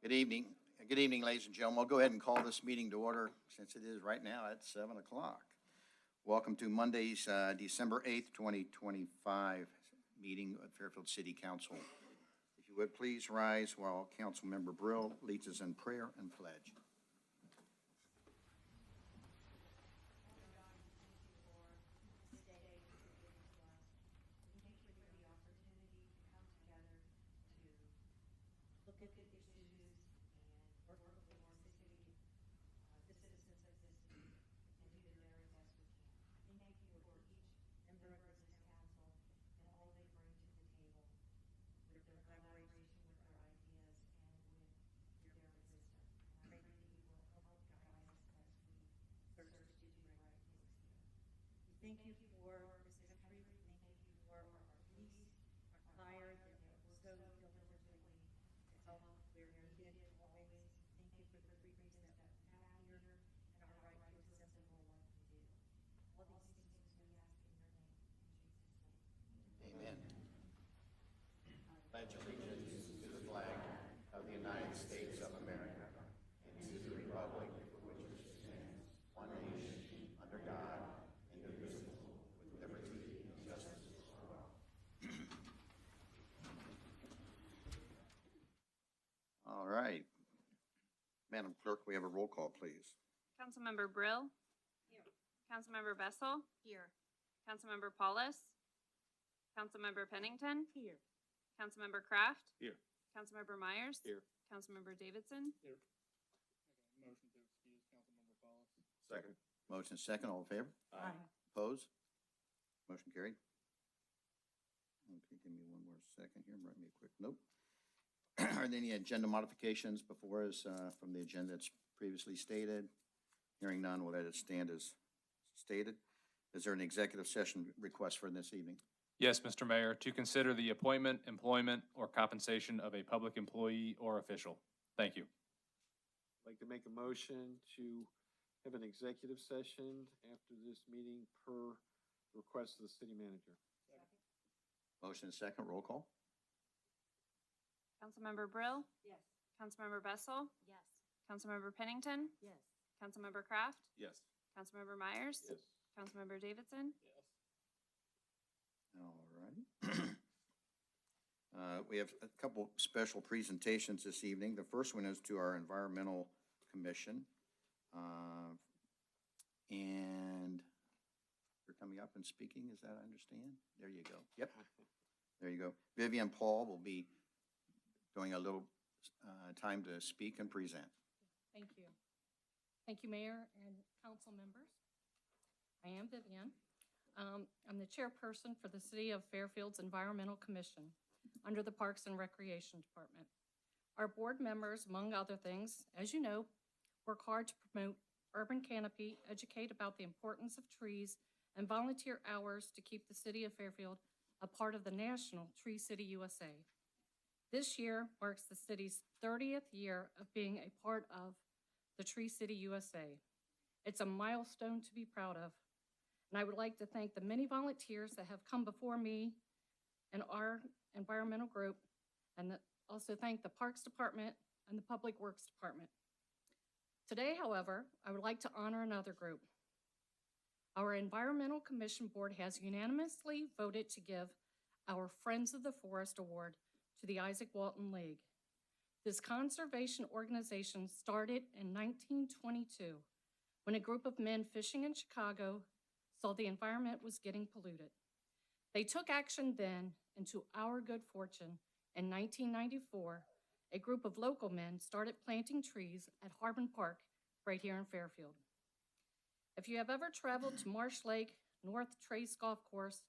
Good evening. Good evening, ladies and gentlemen. I'll go ahead and call this meeting to order since it is right now at 7 o'clock. Welcome to Monday's December 8th, 2025 meeting of Fairfield City Council. If you would please rise while Councilmember Brill leads us in prayer and pledge. Thank you for this country. Thank you for our police, our fire that work so diligently to help where needed always. Thank you for the freedoms that we have here and our right to assemble what we do. All these things we ask in your name, in Jesus' name. Amen. Pledge allegiance to the flag of the United States of America and to the republic for which it stands, one nation, under God, indivisible, with liberty and justice for all. All right. Madam Clerk, we have a roll call, please. Councilmember Brill. Here. Councilmember Bessel. Here. Councilmember Paulus. Councilmember Pennington. Here. Councilmember Kraft. Here. Councilmember Myers. Here. Councilmember Davidson. Here. Okay, motion to excuse Councilmember Paulus. Second. Motion second, all in favor? Aye. Opposed? Motion carried. Okay, give me one more second here, write me a quick note. Are there any agenda modifications before us from the agenda that's previously stated? Hearing none, we'll let it stand as stated. Is there an executive session request for this evening? Yes, Mr. Mayor, to consider the appointment, employment, or compensation of a public employee or official. Thank you. I'd like to make a motion to have an executive session after this meeting per request of the city manager. Motion second, roll call. Councilmember Brill. Yes. Councilmember Bessel. Yes. Councilmember Pennington. Yes. Councilmember Kraft. Yes. Councilmember Myers. Yes. Councilmember Davidson. Yes. All right. We have a couple special presentations this evening. The first one is to our Environmental Commission. And you're coming up and speaking, is that I understand? There you go. Yep, there you go. Vivian Paul will be doing a little time to speak and present. Thank you. Thank you, Mayor and council members. I am Vivian. I'm the chairperson for the City of Fairfield's Environmental Commission under the Parks and Recreation Department. Our board members, among other things, as you know, work hard to promote urban canopy, educate about the importance of trees, and volunteer hours to keep the City of Fairfield a part of the national Tree City USA. This year marks the city's 30th year of being a part of the Tree City USA. It's a milestone to be proud of. And I would like to thank the many volunteers that have come before me and our environmental group, and also thank the Parks Department and the Public Works Department. Today, however, I would like to honor another group. Our Environmental Commission Board has unanimously voted to give our Friends of the Forest Award to the Isaac Walton League. This conservation organization started in 1922 when a group of men fishing in Chicago saw the environment was getting polluted. They took action then, and to our good fortune, in 1994, a group of local men started planting trees at Harbin Park right here in Fairfield. If you have ever traveled to Marsh Lake, North Trace Golf Course,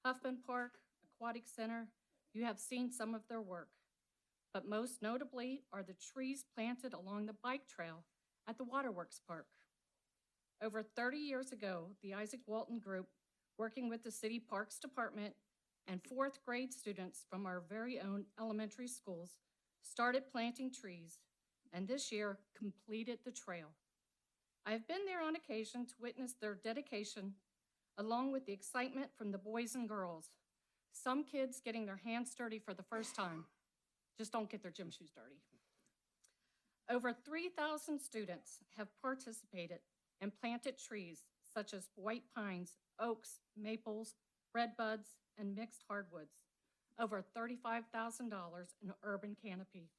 Huffman Park, Aquatic Center, you have seen some of their work. But most notably are the trees planted along the bike trail at the Waterworks Park. Over 30 years ago, the Isaac Walton Group, working with the City Parks Department and fourth grade students from our very own elementary schools, started planting trees, and this year completed the trail. I have been there on occasion to witness their dedication, along with the excitement from the boys and girls. Some kids getting their hands dirty for the first time. Just don't get their gym shoes dirty. Over 3,000 students have participated and planted trees such as white pines, oaks, maples, redbuds, and mixed hardwoods. Over $35,000 in urban canopy.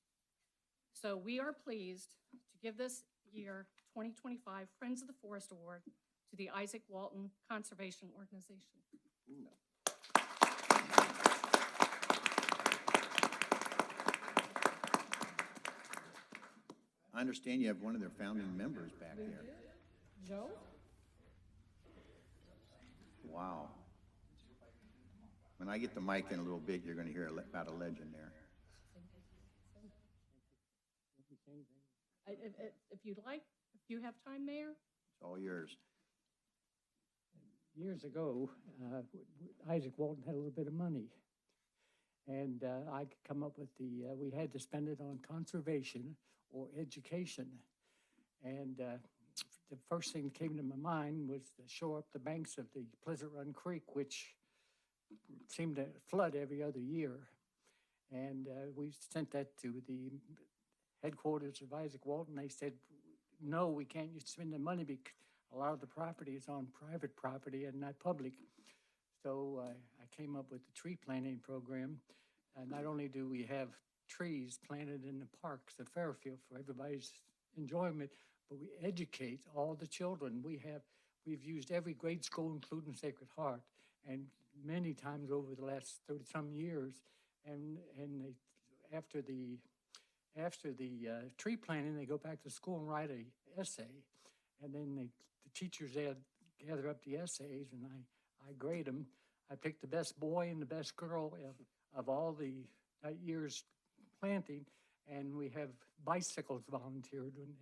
So we are pleased to give this year 2025 Friends of the Forest Award to the Isaac Walton Conservation Organization. I understand you have one of their founding members back there. Joe? Wow. When I get the mic in a little bit, you're going to hear about a legend there. If you'd like, if you have time, Mayor? It's all yours. Years ago, Isaac Walton had a little bit of money. And I could come up with we had to spend it on conservation or education. And the first thing that came to my mind was to shore up the banks of the Pleasant Run Creek, which seemed to flood every other year. And we sent that to the headquarters of Isaac Walton. They said, no, we can't spend the money because a lot of the property is on private property and not public. So I came up with the tree planting program. Not only do we have trees planted in the parks at Fairfield for everybody's enjoyment, but we educate all the children. We've used every grade school, including Sacred Heart, and many times over the last 30-some years. And after the tree planting, they go back to school and write an essay, and then the teachers gather up the essays, and I grade them. I pick the best boy and the best girl of all the year's planting, and we have bicycles volunteered, and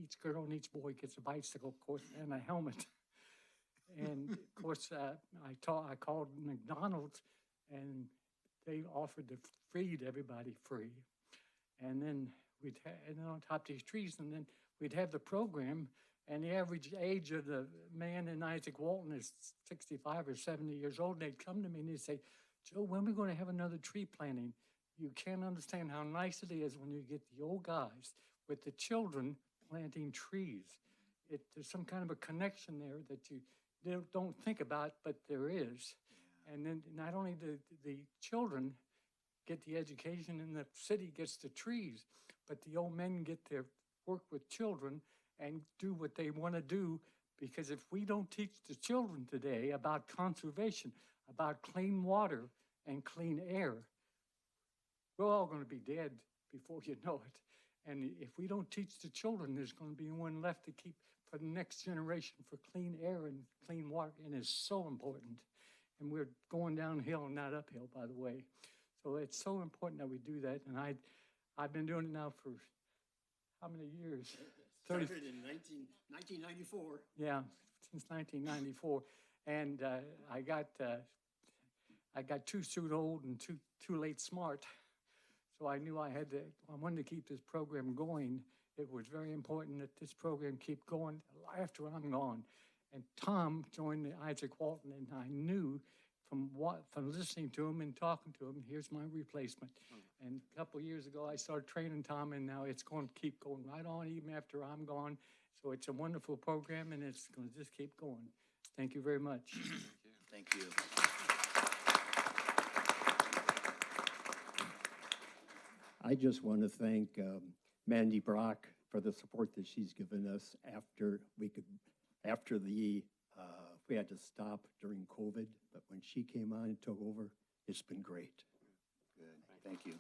each girl and each boy gets a bicycle, of course, and a helmet. And of course, I called McDonald's, and they offered to feed everybody free. And then and then on top of these trees, and then we'd have the program, and the average age of the man in Isaac Walton is 65 or 70 years old. They'd come to me and they'd say, Joe, when are we going to have another tree planting? You can't understand how nice it is when you get the old guys with the children planting trees. There's some kind of a connection there that you don't think about, but there is. And then not only do the children get the education and the city gets the trees, but the old men get to work with children and do what they want to do, because if we don't teach the children today about conservation, about clean water and clean air, we're all going to be dead before you know it. And if we don't teach the children, there's going to be one left to keep for the next generation for clean air and clean water, and it's so important. And we're going downhill, not uphill, by the way. So it's so important that we do that. And I've been doing it now for how many years? Started in 1994. Yeah, since 1994. And I got too soon old and too late smart. So I knew I wanted to keep this program going. It was very important that this program keep going after I'm gone. And Tom joined Isaac Walton, and I knew from listening to him and talking to him, here's my replacement. And a couple of years ago, I started training Tom, and now it's going to keep going right on even after I'm gone. So it's a wonderful program, and it's going to just keep going. Thank you very much. Thank you. I just want to thank Mandy Brock for the support that she's given us after we had to stop during COVID, but when she came on and took over, it's been great. Good, thank you.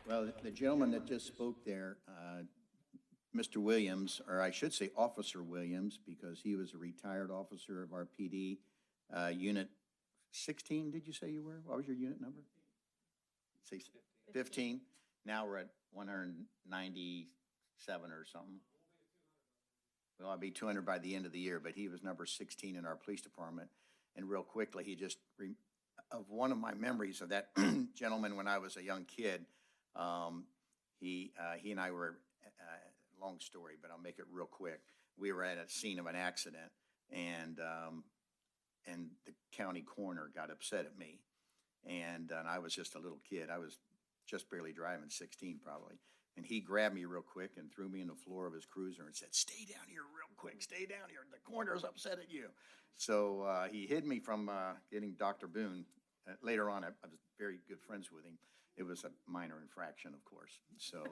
Well, the gentleman that just spoke there, Mr. Williams, or I should say Officer Williams, because he was a retired officer of our PD, Unit 16, did you say you were? What was your unit number? Say 15. Now we're at 197 or something. Well, I'll be 200 by the end of the year, but he was number 16 in our police department. And real quickly, of one of my memories of that gentleman when I was a young kid, he and I were, long story, but I'll make it real quick. We were at a scene of an accident, and the county coroner got upset at me. And I was just a little kid. I was just barely driving, 16 probably. And he grabbed me real quick and threw me in the floor of his cruiser and said, "Stay down here real quick, stay down here. The coroner's upset at you." So he hid me from getting Dr. Boone. Later on, I was very good friends with him. It was a minor infraction, of course, so.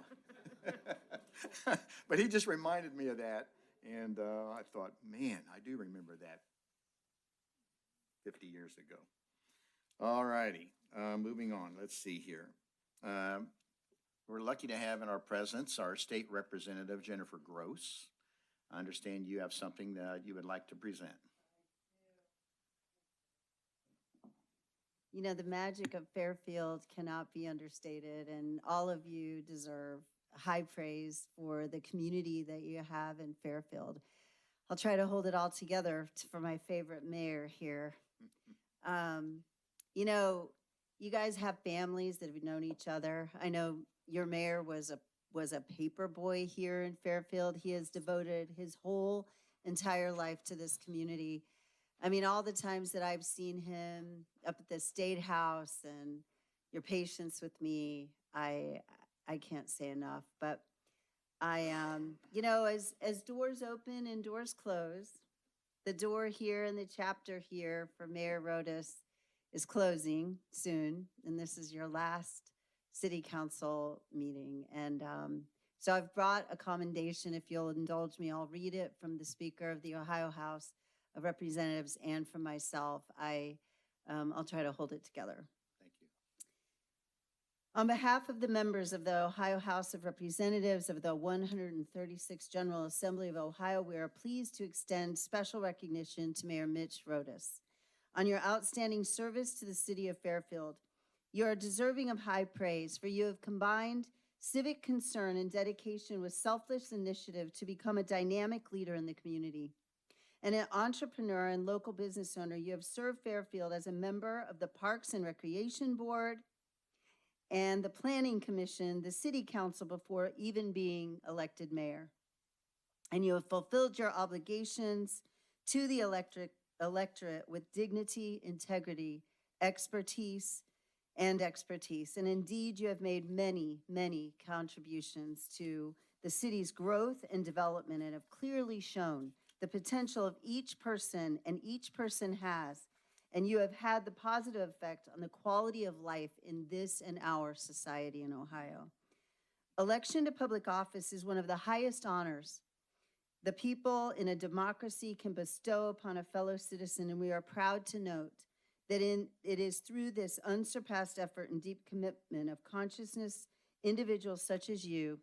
But he just reminded me of that, and I thought, man, I do remember that 50 years ago. All righty, moving on, let's see here. We're lucky to have in our presence our state representative, Jennifer Gross. I understand you have something that you would like to present. You know, the magic of Fairfield cannot be understated, and all of you deserve high praise for the community that you have in Fairfield. I'll try to hold it all together for my favorite mayor here. You know, you guys have families that have known each other. I know your mayor was a paper boy here in Fairfield. He has devoted his whole entire life to this community. I mean, all the times that I've seen him up at the State House and your patience with me, I can't say enough. But you know, as doors open and doors close, the door here and the chapter here for Mayor Rodas is closing soon, and this is your last city council meeting. And so I've brought a commendation. If you'll indulge me, I'll read it from the Speaker of the Ohio House of Representatives and from myself. I'll try to hold it together. Thank you. On behalf of the members of the Ohio House of Representatives of the 136th General Assembly of Ohio, we are pleased to extend special recognition to Mayor Mitch Rodas on your outstanding service to the city of Fairfield. You are deserving of high praise, for you have combined civic concern and dedication with selfless initiative to become a dynamic leader in the community. And an entrepreneur and local business owner, you have served Fairfield as a member of the Parks and Recreation Board and the Planning Commission, the City Council, before even being elected mayor. And you have fulfilled your obligations to the electorate with dignity, integrity, expertise. And indeed, you have made many, many contributions to the city's growth and development and have clearly shown the potential of each person and each person has, and you have had the positive effect on the quality of life in this and our society in Ohio. Election to public office is one of the highest honors the people in a democracy can bestow upon a fellow citizen, and we are proud to note that it is through this unsurpassed effort and deep commitment of consciousness individuals such as you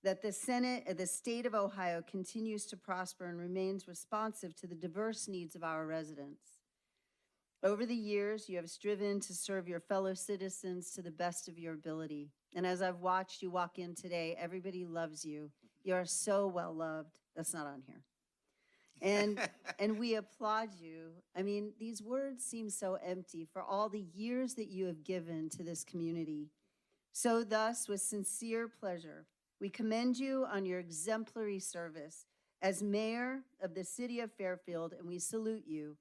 that the Senate of the state of Ohio continues to prosper and remains responsive to the diverse needs of our residents. Over the years, you have striven to serve your fellow citizens to the best of your ability. And as I've watched you walk in today, everybody loves you. You are so well loved. That's not on here. And we applaud you. I mean, these words seem so empty for all the years that you have given to this community. So thus, with sincere pleasure, we commend you on your exemplary service as mayor of the city of Fairfield, and we salute you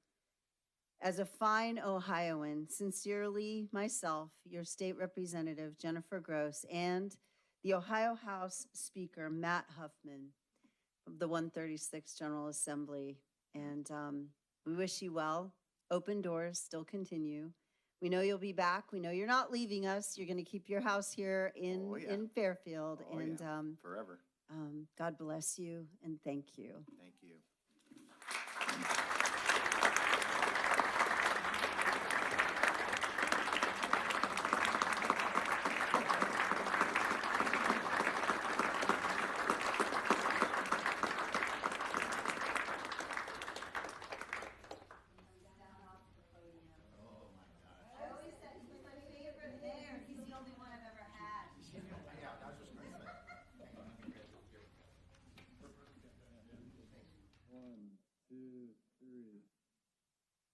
as a fine Ohioan. Sincerely, myself, your state representative, Jennifer Gross, and the Ohio House Speaker, Matt Huffman, of the 136th General Assembly. And we wish you well. Open doors still continue. We know you'll be back. We know you're not leaving us. You're going to keep your house here in Fairfield. Forever. God bless you and thank you. Thank you.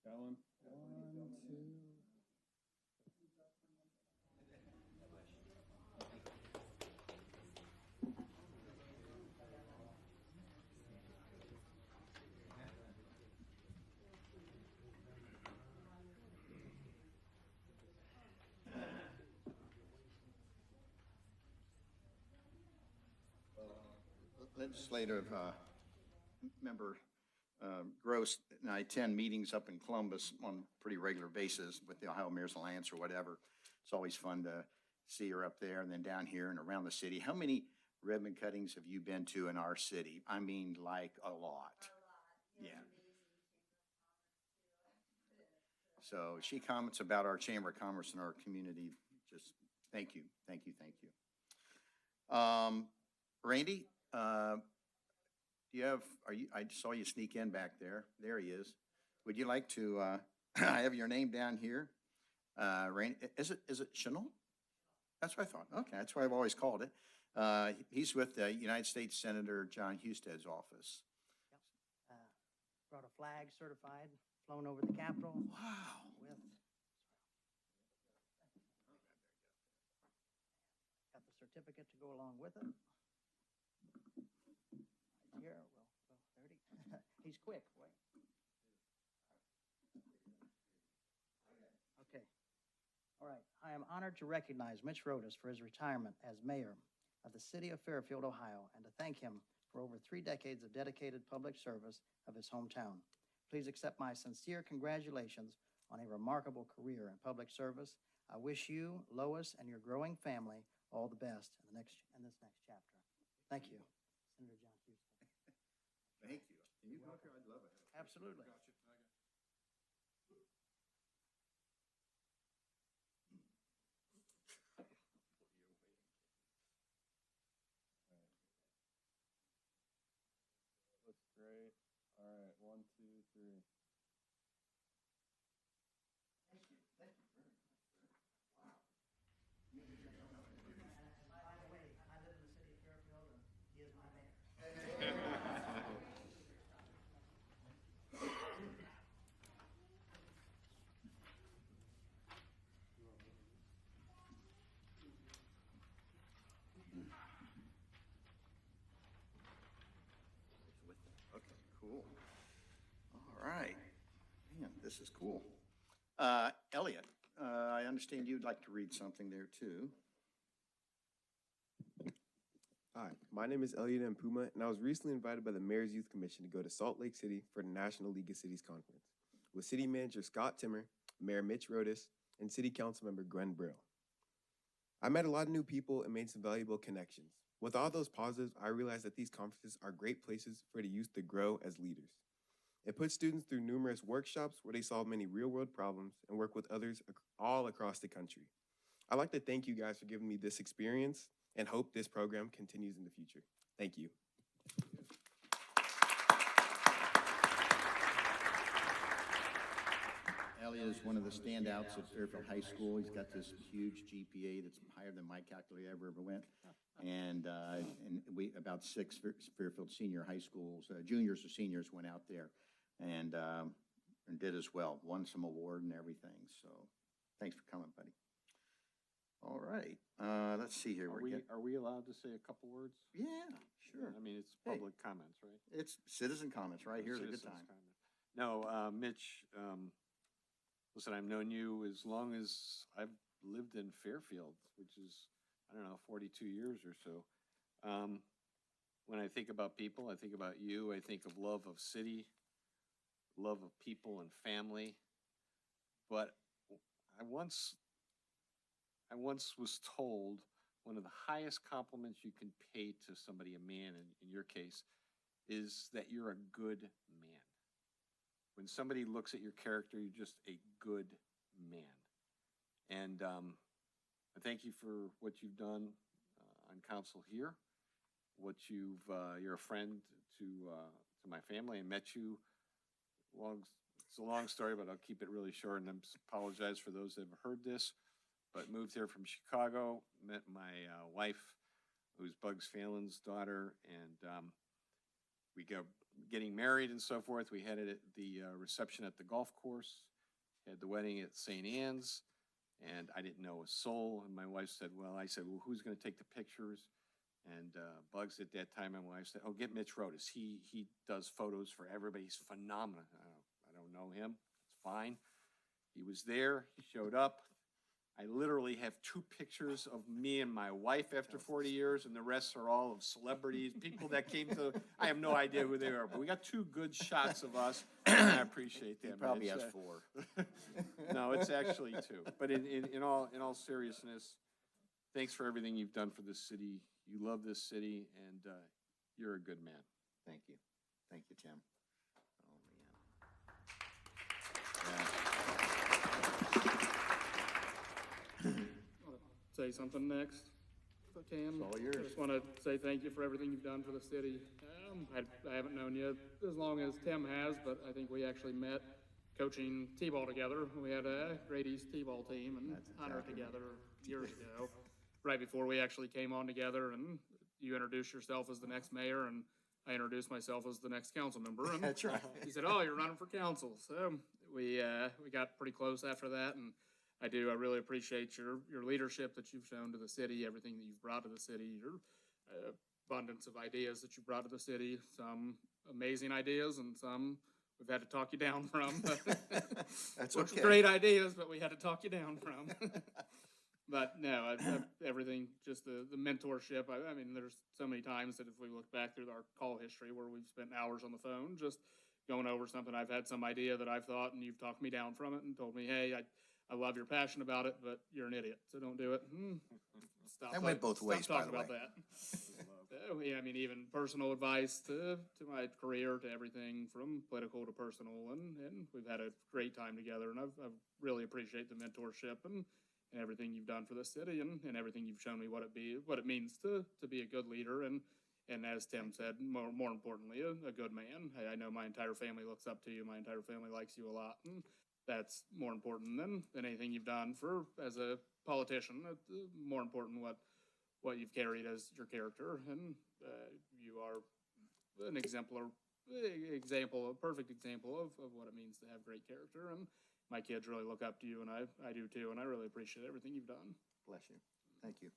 Ellen? Legislative member Gross and I attend meetings up in Columbus on a pretty regular basis with the Ohio Mayor's Alliance or whatever. It's always fun to see her up there and then down here and around the city. How many ribbon cuttings have you been to in our city? I mean, like a lot. Yeah. So she comments about our Chamber of Commerce and our community. Just thank you, thank you, thank you. Randy, do you have, I saw you sneak in back there. There he is. Would you like to, I have your name down here. Randy, is it Chanel? That's what I thought. Okay, that's what I've always called it. He's with the United States Senator John Husted's office. Brought a flag certified, flown over the Capitol. Wow. With, got the certificate to go along with it. Right here, well, 30. He's quick, wait. Okay. All right, I am honored to recognize Mitch Rodas for his retirement as mayor of the city of Fairfield, Ohio, and to thank him for over 3 decades of dedicated public service of his hometown. Please accept my sincere congratulations on a remarkable career in public service. I wish you, Lois, and your growing family all the best in this next chapter. Thank you, Senator John Husted. Thank you. Can you come up here? I'd love it. Absolutely. Looks great. All right, 1, 2, 3. By the way, I live in the city of Fairfield, and he is my mayor. Okay, cool. All right. Man, this is cool. Elliot, I understand you'd like to read something there too. Hi, my name is Elliot Mpuma, and I was recently invited by the Mayor's Youth Commission to go to Salt Lake City for the National League of Cities Conference with City Manager Scott Timmer, Mayor Mitch Rodas, and City Council Member Gwen Brill. I met a lot of new people and made some valuable connections. With all those positives, I realized that these conferences are great places for the youth to grow as leaders. It puts students through numerous workshops where they solve many real-world problems and work with others all across the country. I'd like to thank you guys for giving me this experience and hope this program continues in the future. Thank you. Elliot is one of the standouts at Fairfield High School. He's got this huge GPA that's higher than my calculator ever went. And we, about 6 Fairfield senior high schools, juniors or seniors went out there and did as well, won some award and everything. So thanks for coming, buddy. All right, let's see here. Are we allowed to say a couple words? Yeah, sure. I mean, it's Hey. public comments, right? It's citizen comments, right? Here's a good Citizens' time. comment. No, Mitch, listen, I've known you as long as I've lived in Fairfield, which is, I don't know, 42 years or so. When I think about people, I think about you. I think of love of city, love of people and family. But I once was told one of the highest compliments you can pay to somebody, a man in your case, is that you're a good man. When somebody looks at your character, you're just a good man. And I thank you for what you've done on council here. You're a friend to my family. I met you. It's a long story, but I'll keep it really short. And I apologize for those that have heard this. But moved here from Chicago, met my wife, who's Bugs Phelan's daughter, and we go getting married and so forth. We had it at the reception at the golf course, had the wedding at St. Anne's, and I didn't know a soul. And my wife said, well, who's going to take the pictures? And Bugs at that time, my wife said, oh, get Mitch Rodas. He does photos for everybody. He's phenomenal. I don't know him. It's fine. He was there. He showed up. I literally have 2 pictures of me and my wife after 40 years, and the rest are all of celebrities, people that came to, I have no idea who they are, but we got 2 good shots of us, and I appreciate He them. probably It's, has 4. No, it's actually 2. But in all seriousness, thanks for everything you've done for this city. You love this city, and you're a good man. Thank you. Thank you, Tim. Oh, man. Say something next, if I can. It's all yours. I just want to say thank you for everything you've done for the city. I haven't known you as long as Tim has, but I think we actually met coaching T-ball together. We had a great East T-ball team and That's hunter exactly right. together years ago, right before we actually came on together, and you introduced yourself as the next mayor, and I introduced myself as the next council member. And That's right. he said, "Oh, you're running for council." So we got pretty close after that, and I really appreciate your leadership that you've shown to the city, everything that you've brought to the city, your abundance of ideas that you brought to the city, some amazing ideas and some we've had to talk you down from. That's Which were okay. great ideas, but we had to talk you down from. But no, everything, just the mentorship. I mean, there's so many times that if we look back through our call history where we've spent hours on the phone just going over something, I've had some idea that I've thought and you've talked me down from it and told me, hey, I love your passion about it, but you're an idiot, so don't do it. Stop. That went both ways, by Stop the talking about way. that. Yeah, I mean, even personal advice to my career, to everything from political to personal, and we've had a great time together, and I've really appreciate the mentorship and everything you've done for the city, and everything you've shown me what it means to be a good leader, and as Tim said, more importantly, a good man. I know my entire family looks up to you. My entire family likes you a lot, and that's more important than anything you've done as a politician. More important what you've carried as your character, and you are an example, a perfect example of what it means to have great character. And my kids really look up to you, and I do too, and I really appreciate everything you've done. Bless you. Thank you.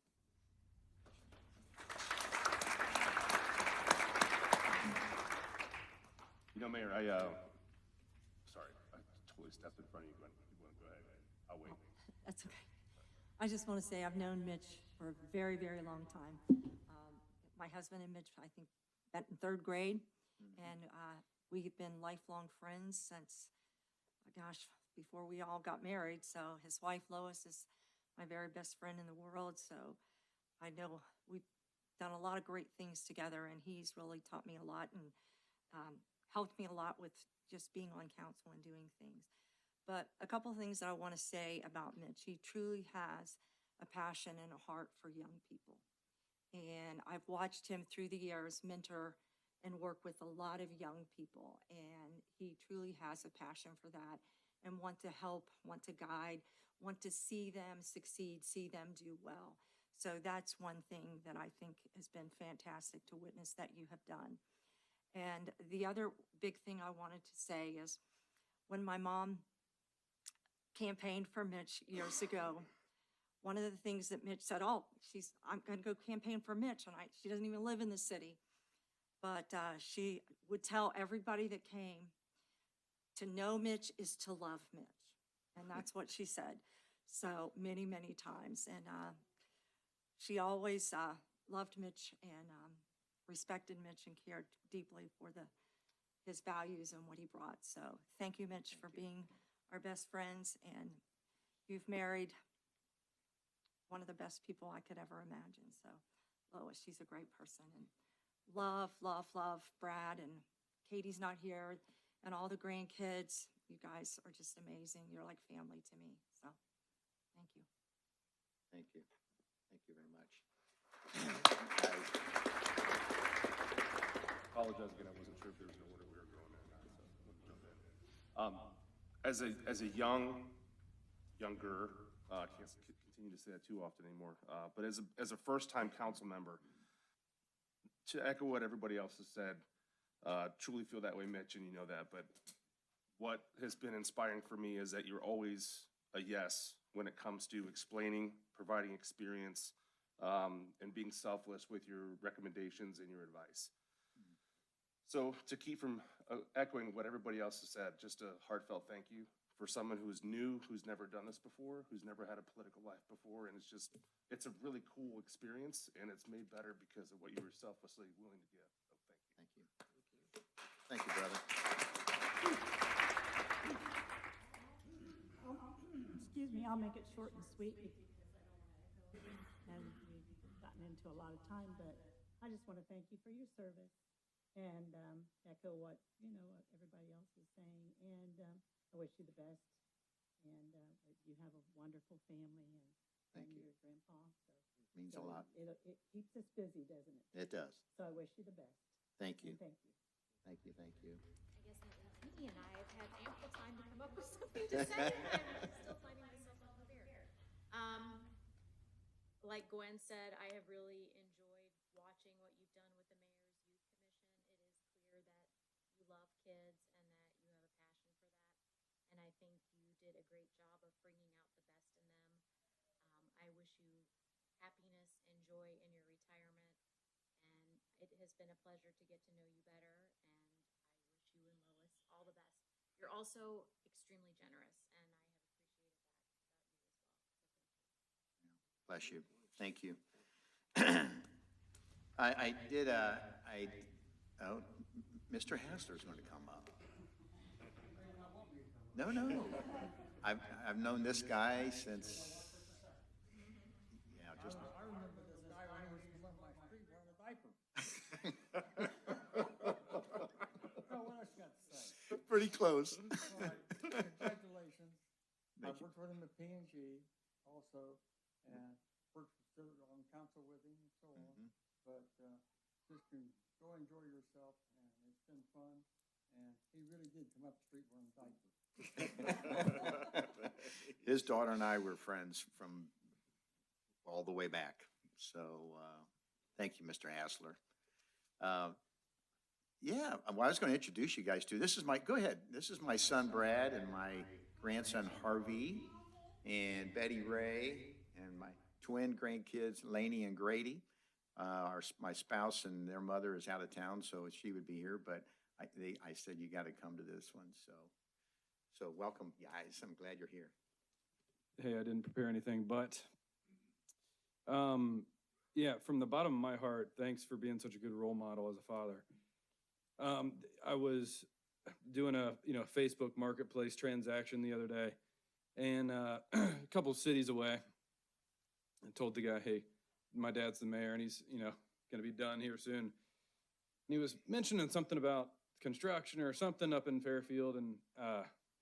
You know, Mayor, sorry, I totally stepped in front of you. You want to go ahead? I'll wait. That's okay. I just want to say I've known Mitch for a very, very long time. My husband and Mitch, I think, met in 3rd grade, and we've been lifelong friends since, gosh, before we all got married. So his wife, Lois, is my very best friend in the world. So I know we've done a lot of great things together, and he's really taught me a lot and helped me a lot with just being on council and doing things. But a couple of things that I want to say about Mitch. He truly has a passion and a heart for young people. And I've watched him through the years mentor and work with a lot of young people. And he truly has a passion for that and want to help, want to guide, want to see them succeed, see them do well. So that's one thing that I think has been fantastic to witness that you have done. And the other big thing I wanted to say is when my mom campaigned for Mitch years ago, one of the things that Mitch said, I'm going to go campaign for Mitch, and she doesn't even live in the city. But she would tell everybody that came, to know Mitch is to love Mitch. And that's what she said so many, many times. And she always loved Mitch and respected Mitch and cared deeply for his values and what he brought. So thank you, Mitch, for being our best friends. And you've married one of the best people I could ever imagine. So Lois, she's a great person. And love Brad, and Katie's not here, and all the grandkids. You guys are just amazing. You're like family to me. So thank you. Thank you. Thank you very much. Apologize again. I wasn't sure if there was an order we were going in or not, so we'll jump in. As a younger, I can't continue to say that too often anymore, but as a first-time council member, to echo what everybody else has said, truly feel that way, Mitch, and you know that, but what has been inspiring for me is that you're always a yes when it comes to explaining, providing experience, and being selfless with your recommendations and your advice. So to keep from echoing what everybody else has said, just a heartfelt thank you for someone who's new, who's never done this before, who's never had a political life before, and it's a really cool experience, and it's made better because of what you were selflessly willing to give. So thank you. Thank you, brother. Excuse me, I'll make it short and sweet and we've gotten into a lot of time, but I just want to thank you for your service and echo what, what everybody else is saying. And I wish you the best. And you have a wonderful family Thank you. your grandpa. So Means a lot. It keeps us busy, doesn't it? It does. So I wish you the best. Thank you. And thank you. Thank you, thank you. I guess that means me, and I have had ample time to come up with something to say, and I'm still finding myself unprepared. Like Gwen said, I have really enjoyed watching what you've done with the Mayor's Youth Commission. It is clear that you love kids and that you have a passion for that. And I think you did a great job of bringing out the best in them. I wish you happiness and joy in your retirement. And it has been a pleasure to get to know you better. And I wish you and Lois all the best. You're also extremely generous, and I have appreciated that about you as well. So thank you. Bless you. Thank you. Mr. Hassler's going to come up. No. I've known this guy since, just. I remember this guy when he was on my street wearing a diaper. Oh, what else you got to say? Pretty close. All right, congratulations. I Thank you. worked with him at P&G also, and stood on council with him and so on. But just go enjoy yourself, and it's been fun. And he really did come up the street wearing a diaper. His daughter and I were friends from all the way back. So thank you, Mr. Hassler. Yeah, well, I was going to introduce you guys to, go ahead. This is my son Brad and my grandson Harvey and Betty Ray and my twin grandkids Laney and Grady. My spouse and their mother is out of town, so she would be here, but I said, you got to come to this one. So welcome, guys. I'm glad you're here. Hey, I didn't prepare anything, but yeah, from the bottom of my heart, thanks for being such a good role model as a father. I was doing a Facebook marketplace transaction the other day, and a couple cities away, I told the guy, hey, my dad's the mayor, and he's going to be done here soon. And he was mentioning something about construction or something up in Fairfield, and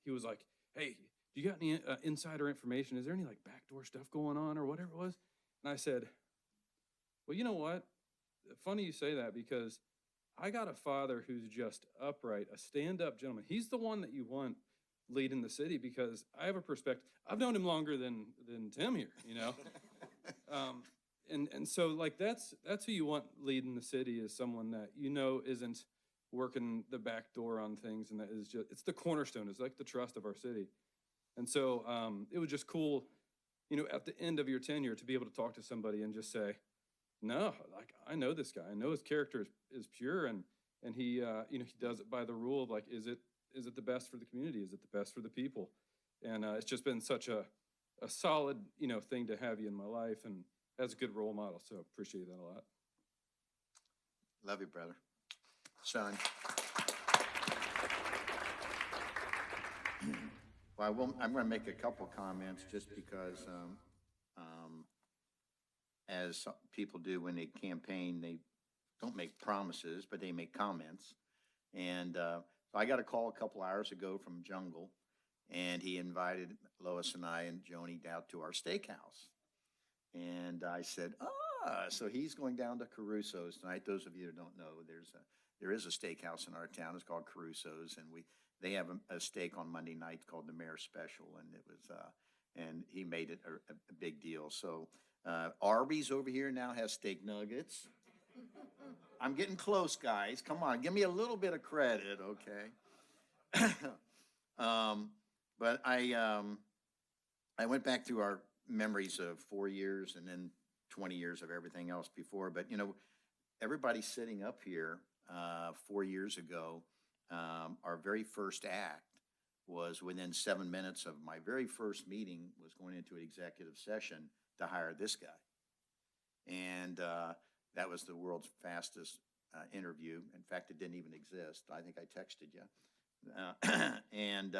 he was like, hey, do you got any insider information? Is there any like backdoor stuff going on or whatever it was? And I said, well, you know what? Funny you say that, because I got a father who's just upright, a stand-up gentleman. He's the one that you want leading the city, because I have a perspective. I've known him longer than Tim here, and so like that's who you want leading the city, is someone that isn't working the back door on things, and that is just, it's the cornerstone. It's like the trust of our city. And so it was just cool, at the end of your tenure to be able to talk to somebody and just say, no, like, I know this guy. I know his character is pure, and he, he does it by the rule of like, is it the best for the community? Is it the best for the people? And it's just been such a solid, thing to have you in my life, and as a good role model. So appreciate that a lot. Love you, brother. Son. Well, I'm going to make a couple comments just because, as people do when they campaign, they don't make promises, but they make comments. And so I got a call a couple hours ago from Jungle, and he invited Lois and I and Joni down to our steakhouse. And I said, so he's going down to Caruso's tonight. Those of you who don't know, there is a steakhouse in our town. It's called Caruso's, and they have a steak on Monday night called the Mayor's Special, and it was and he made it a big deal. So Arby's over here now has steak nuggets. I'm getting close, guys. Come on, give me a little bit of credit, okay? But I went back through our memories of 4 years and then 20 years of everything else before. But, everybody sitting up here 4 years ago, our very first act was within 7 minutes of my very first meeting was going into an executive session to hire this guy. And that was the world's fastest interview. In fact, it didn't even exist. I think I texted you. And,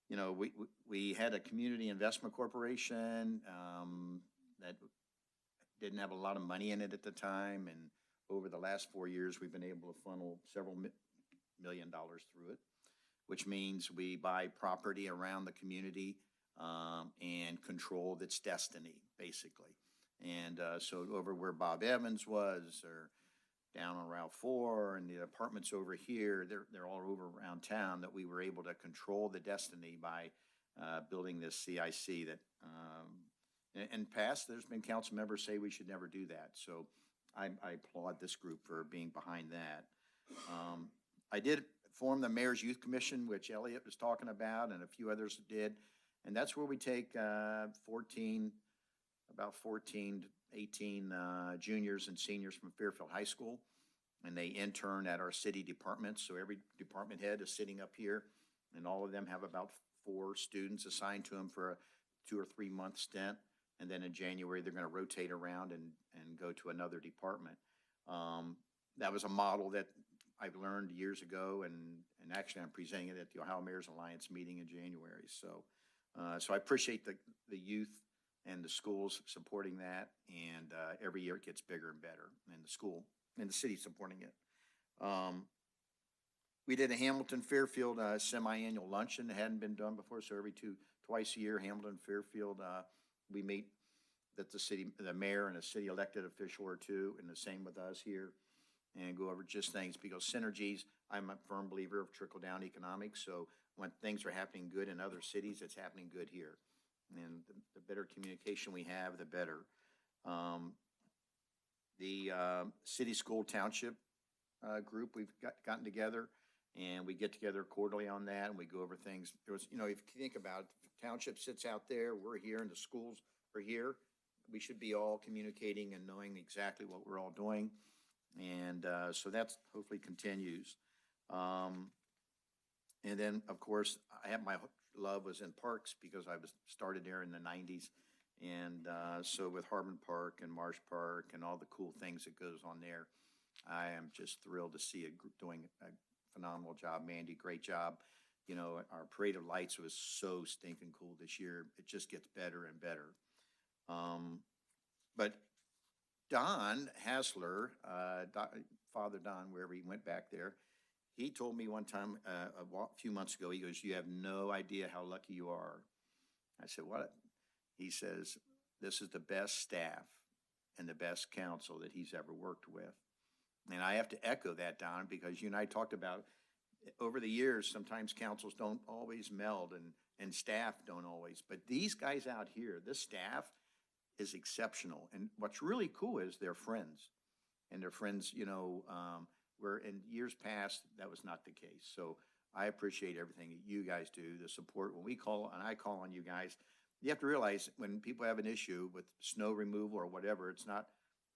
you know, we had a community investment corporation that didn't have a lot of money in it at the time. And over the last 4 years, we've been able to funnel several $1 million through it, which means we buy property around the community and control its destiny, basically. And so over where Bob Evans was, or down on Route 4, and the apartments over here, they're all over around town, that we were able to control the destiny by building this CIC that, in past, there's been council members say we should never do that. So I applaud this group for being behind that. I did form the Mayor's Youth Commission, which Elliot was talking about, and a few others did. And that's where we take about 14 to 18 juniors and seniors from Fairfield High School, and they intern at our city departments. So every department head is sitting up here, and all of them have about 4 students assigned to them for a 2 or 3 month stint. And then in January, they're going to rotate around and go to another department. That was a model that I've learned years ago, and actually I'm presenting it at the Ohio Mayor's Alliance meeting in January. So I appreciate the youth and the schools supporting that, and every year it gets bigger and better, and the school and the city supporting it. We did a Hamilton Fairfield semi-annual luncheon. It hadn't been done before, so twice a year, Hamilton Fairfield, we meet that the mayor and a city elected official or two, and the same with us here, and go over just things, because synergies, I'm a firm believer of trickle-down economics. So when things are happening good in other cities, it's happening good here. And the better communication we have, the better. The city, school, township group, we've gotten together, and we get together quarterly on that, and we go over things. There was, you know, if you think about it, the township sits out there, we're here, and the schools are here. We should be all communicating and knowing exactly what we're all doing. And so that's hopefully continues. And then, of course, I have my love was in parks, because I was started there in the 90s. And so with Harbin Park and Marsh Park and all the cool things that goes on there, I am just thrilled to see it doing a phenomenal job. Mandy, great job. You know, our Parade of Lights was so stinking cool this year. It just gets better and better. But Don Hassler, Father Don, wherever he went back there, he told me one time, a few months ago, he goes, "You have no idea how lucky you are." I said, "What?" He says, "This is the best staff and the best council that he's ever worked with." And I have to echo that, Don, because you and I talked about over the years, sometimes councils don't always meld, and staff don't always. But these guys out here, this staff is exceptional. And what's really cool is they're friends. And they're friends, you know, where in years past, that was not the case. So I appreciate everything that you guys do, the support. When we call, and I call on you guys, you have to realize when people have an issue with snow removal or whatever, it's not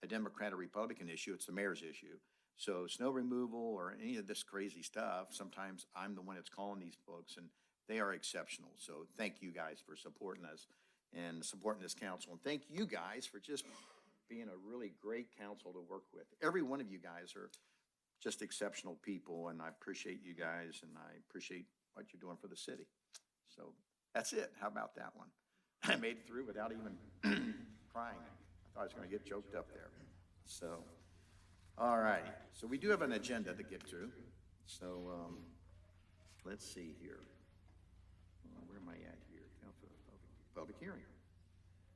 a Democrat or Republican issue, it's the mayor's issue. So snow removal or any of this crazy stuff, sometimes I'm the one that's calling these folks, and they are exceptional. So thank you guys for supporting us and supporting this council. And thank you guys for just being a really great council to work with. Every one of you guys are just exceptional people, and I appreciate you guys, and I appreciate what you're doing for the city. So that's it. How about that one? I made it through without even crying. I thought I was going to get choked up there. So, all righty. So we do have an agenda to get to. So let's see here. Where am I at here? Public hearing.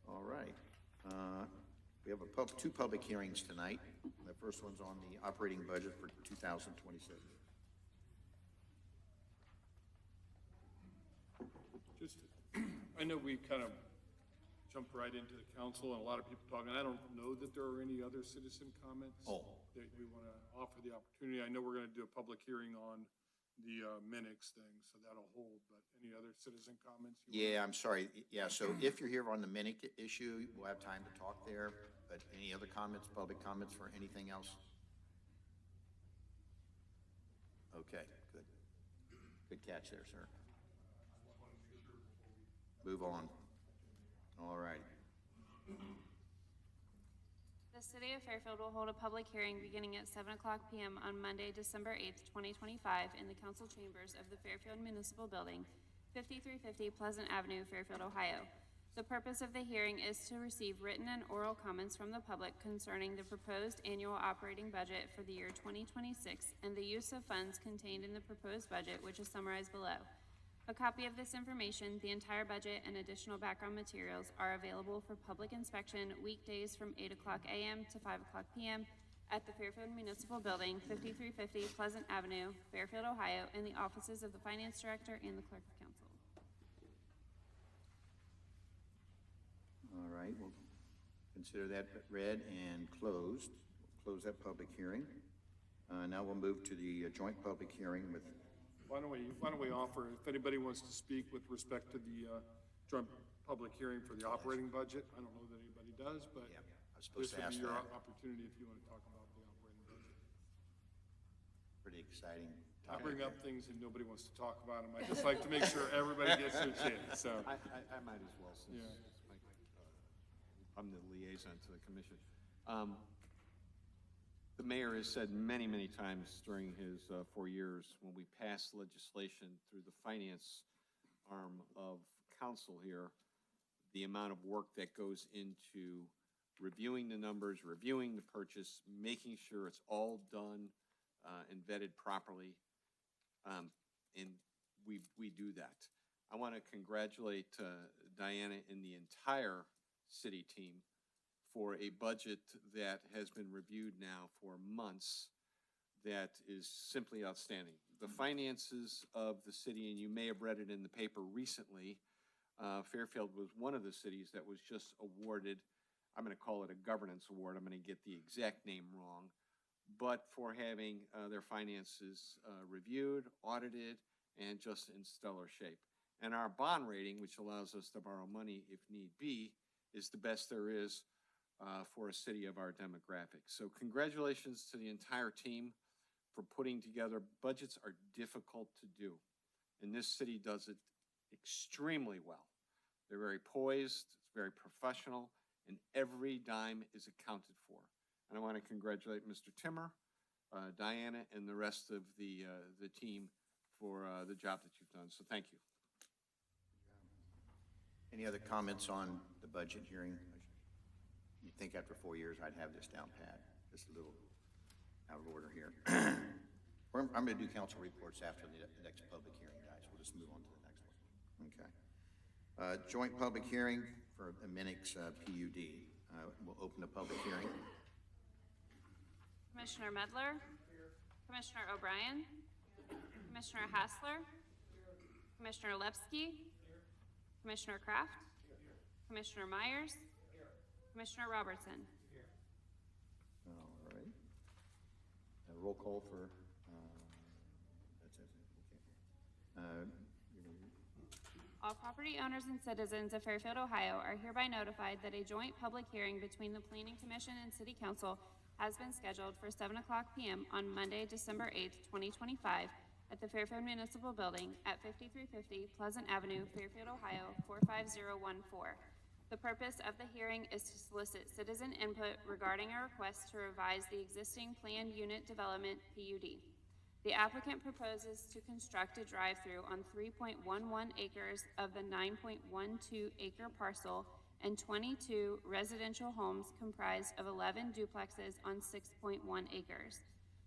All right. We have two public hearings tonight. The first one's on the operating budget for 2026. Just, I know we kind of jumped right into the council and a lot of people talking. I don't know that there are any other citizen comments that we want to offer the opportunity. I know we're going to do a public hearing on the Minix thing, so that'll hold, but any other citizen comments? Yeah, I'm sorry. Yeah, so if you're here on the Minix issue, we'll have time to talk there, but any other comments, public comments for anything else? Okay, good. Good catch there, sir. on. All right. The City of Fairfield will hold a public hearing beginning at 7:00 p.m. on Monday, December 8th, 2025, in the council chambers of the Fairfield Municipal Building, 5350 Pleasant Avenue, Fairfield, Ohio. The purpose of the hearing is to receive written and oral comments from the public concerning the proposed annual operating budget for the year 2026 and the use of funds contained in the proposed budget, which is summarized below. A copy of this information, the entire budget, and additional background materials are available for public inspection weekdays from 8:00 a.m. to 5:00 p.m. at the Fairfield Municipal Building, 5350 Pleasant Avenue, Fairfield, Ohio, in the offices of the Finance Director and the Clerk of Council. All right, we'll consider that read and closed. We'll close that public hearing. Now we'll move to the joint public hearing with, Why don't we offer, if anybody wants to speak with respect to the joint public hearing for the operating budget, I don't know that anybody does, but yeah, I was this supposed to would ask be your that. opportunity if you want to talk about the operating budget. Pretty exciting I topic. bring up things and nobody wants to talk about them. I just like to make sure everybody gets their chance, so. I might as well, since Yeah. I'm the liaison to the commission. The mayor has said many, many times during his 4 years, when we pass legislation through the finance arm of council here, the amount of work that goes into reviewing the numbers, reviewing the purchase, making sure it's all done and vetted properly. And we do that. I want to congratulate Diana and the entire city team for a budget that has been reviewed now for months that is simply outstanding. The finances of the city, and you may have read it in the paper recently, Fairfield was one of the cities that was just awarded, I'm going to call it a governance award, I'm going to get the exact name wrong, but for having their finances reviewed, audited, and just in stellar shape. And our bond rating, which allows us to borrow money if need be, is the best there is for a city of our demographics. So congratulations to the entire team for putting together. Budgets are difficult to do, and this city does it extremely well. They're very poised, it's very professional, and every dime is accounted for. And I want to congratulate Mr. Timmer, Diana, and the rest of the team for the job that you've done. So thank you. Any other comments on the budget hearing? You'd think after 4 years I'd have this down pat, just a little out of order here. I'm going to do council reports after the next public hearing, guys. We'll just move on to the next one. Okay. Joint public hearing for the Minix PUD. We'll open the public hearing. Commissioner Medler, Commissioner O'Brien, Commissioner Hassler, Commissioner Lepsky, Commissioner Kraft, Commissioner Myers, Commissioner Robertson. All right. A roll call for, that's it, okay. All property owners and citizens of Fairfield, Ohio are hereby notified that a joint public hearing between the Planning Commission and City Council has been scheduled for 7:00 p.m. on Monday, December 8th, 2025, at the Fairfield Municipal Building at 5350 Pleasant Avenue, Fairfield, Ohio, 45014. The purpose of the hearing is to solicit citizen input regarding a request to revise the existing planned unit development PUD. The applicant proposes to construct a drive-through on 3.11 acres of the 9.12 acre parcel and 22 residential homes comprised of 11 duplexes on 6.1 acres.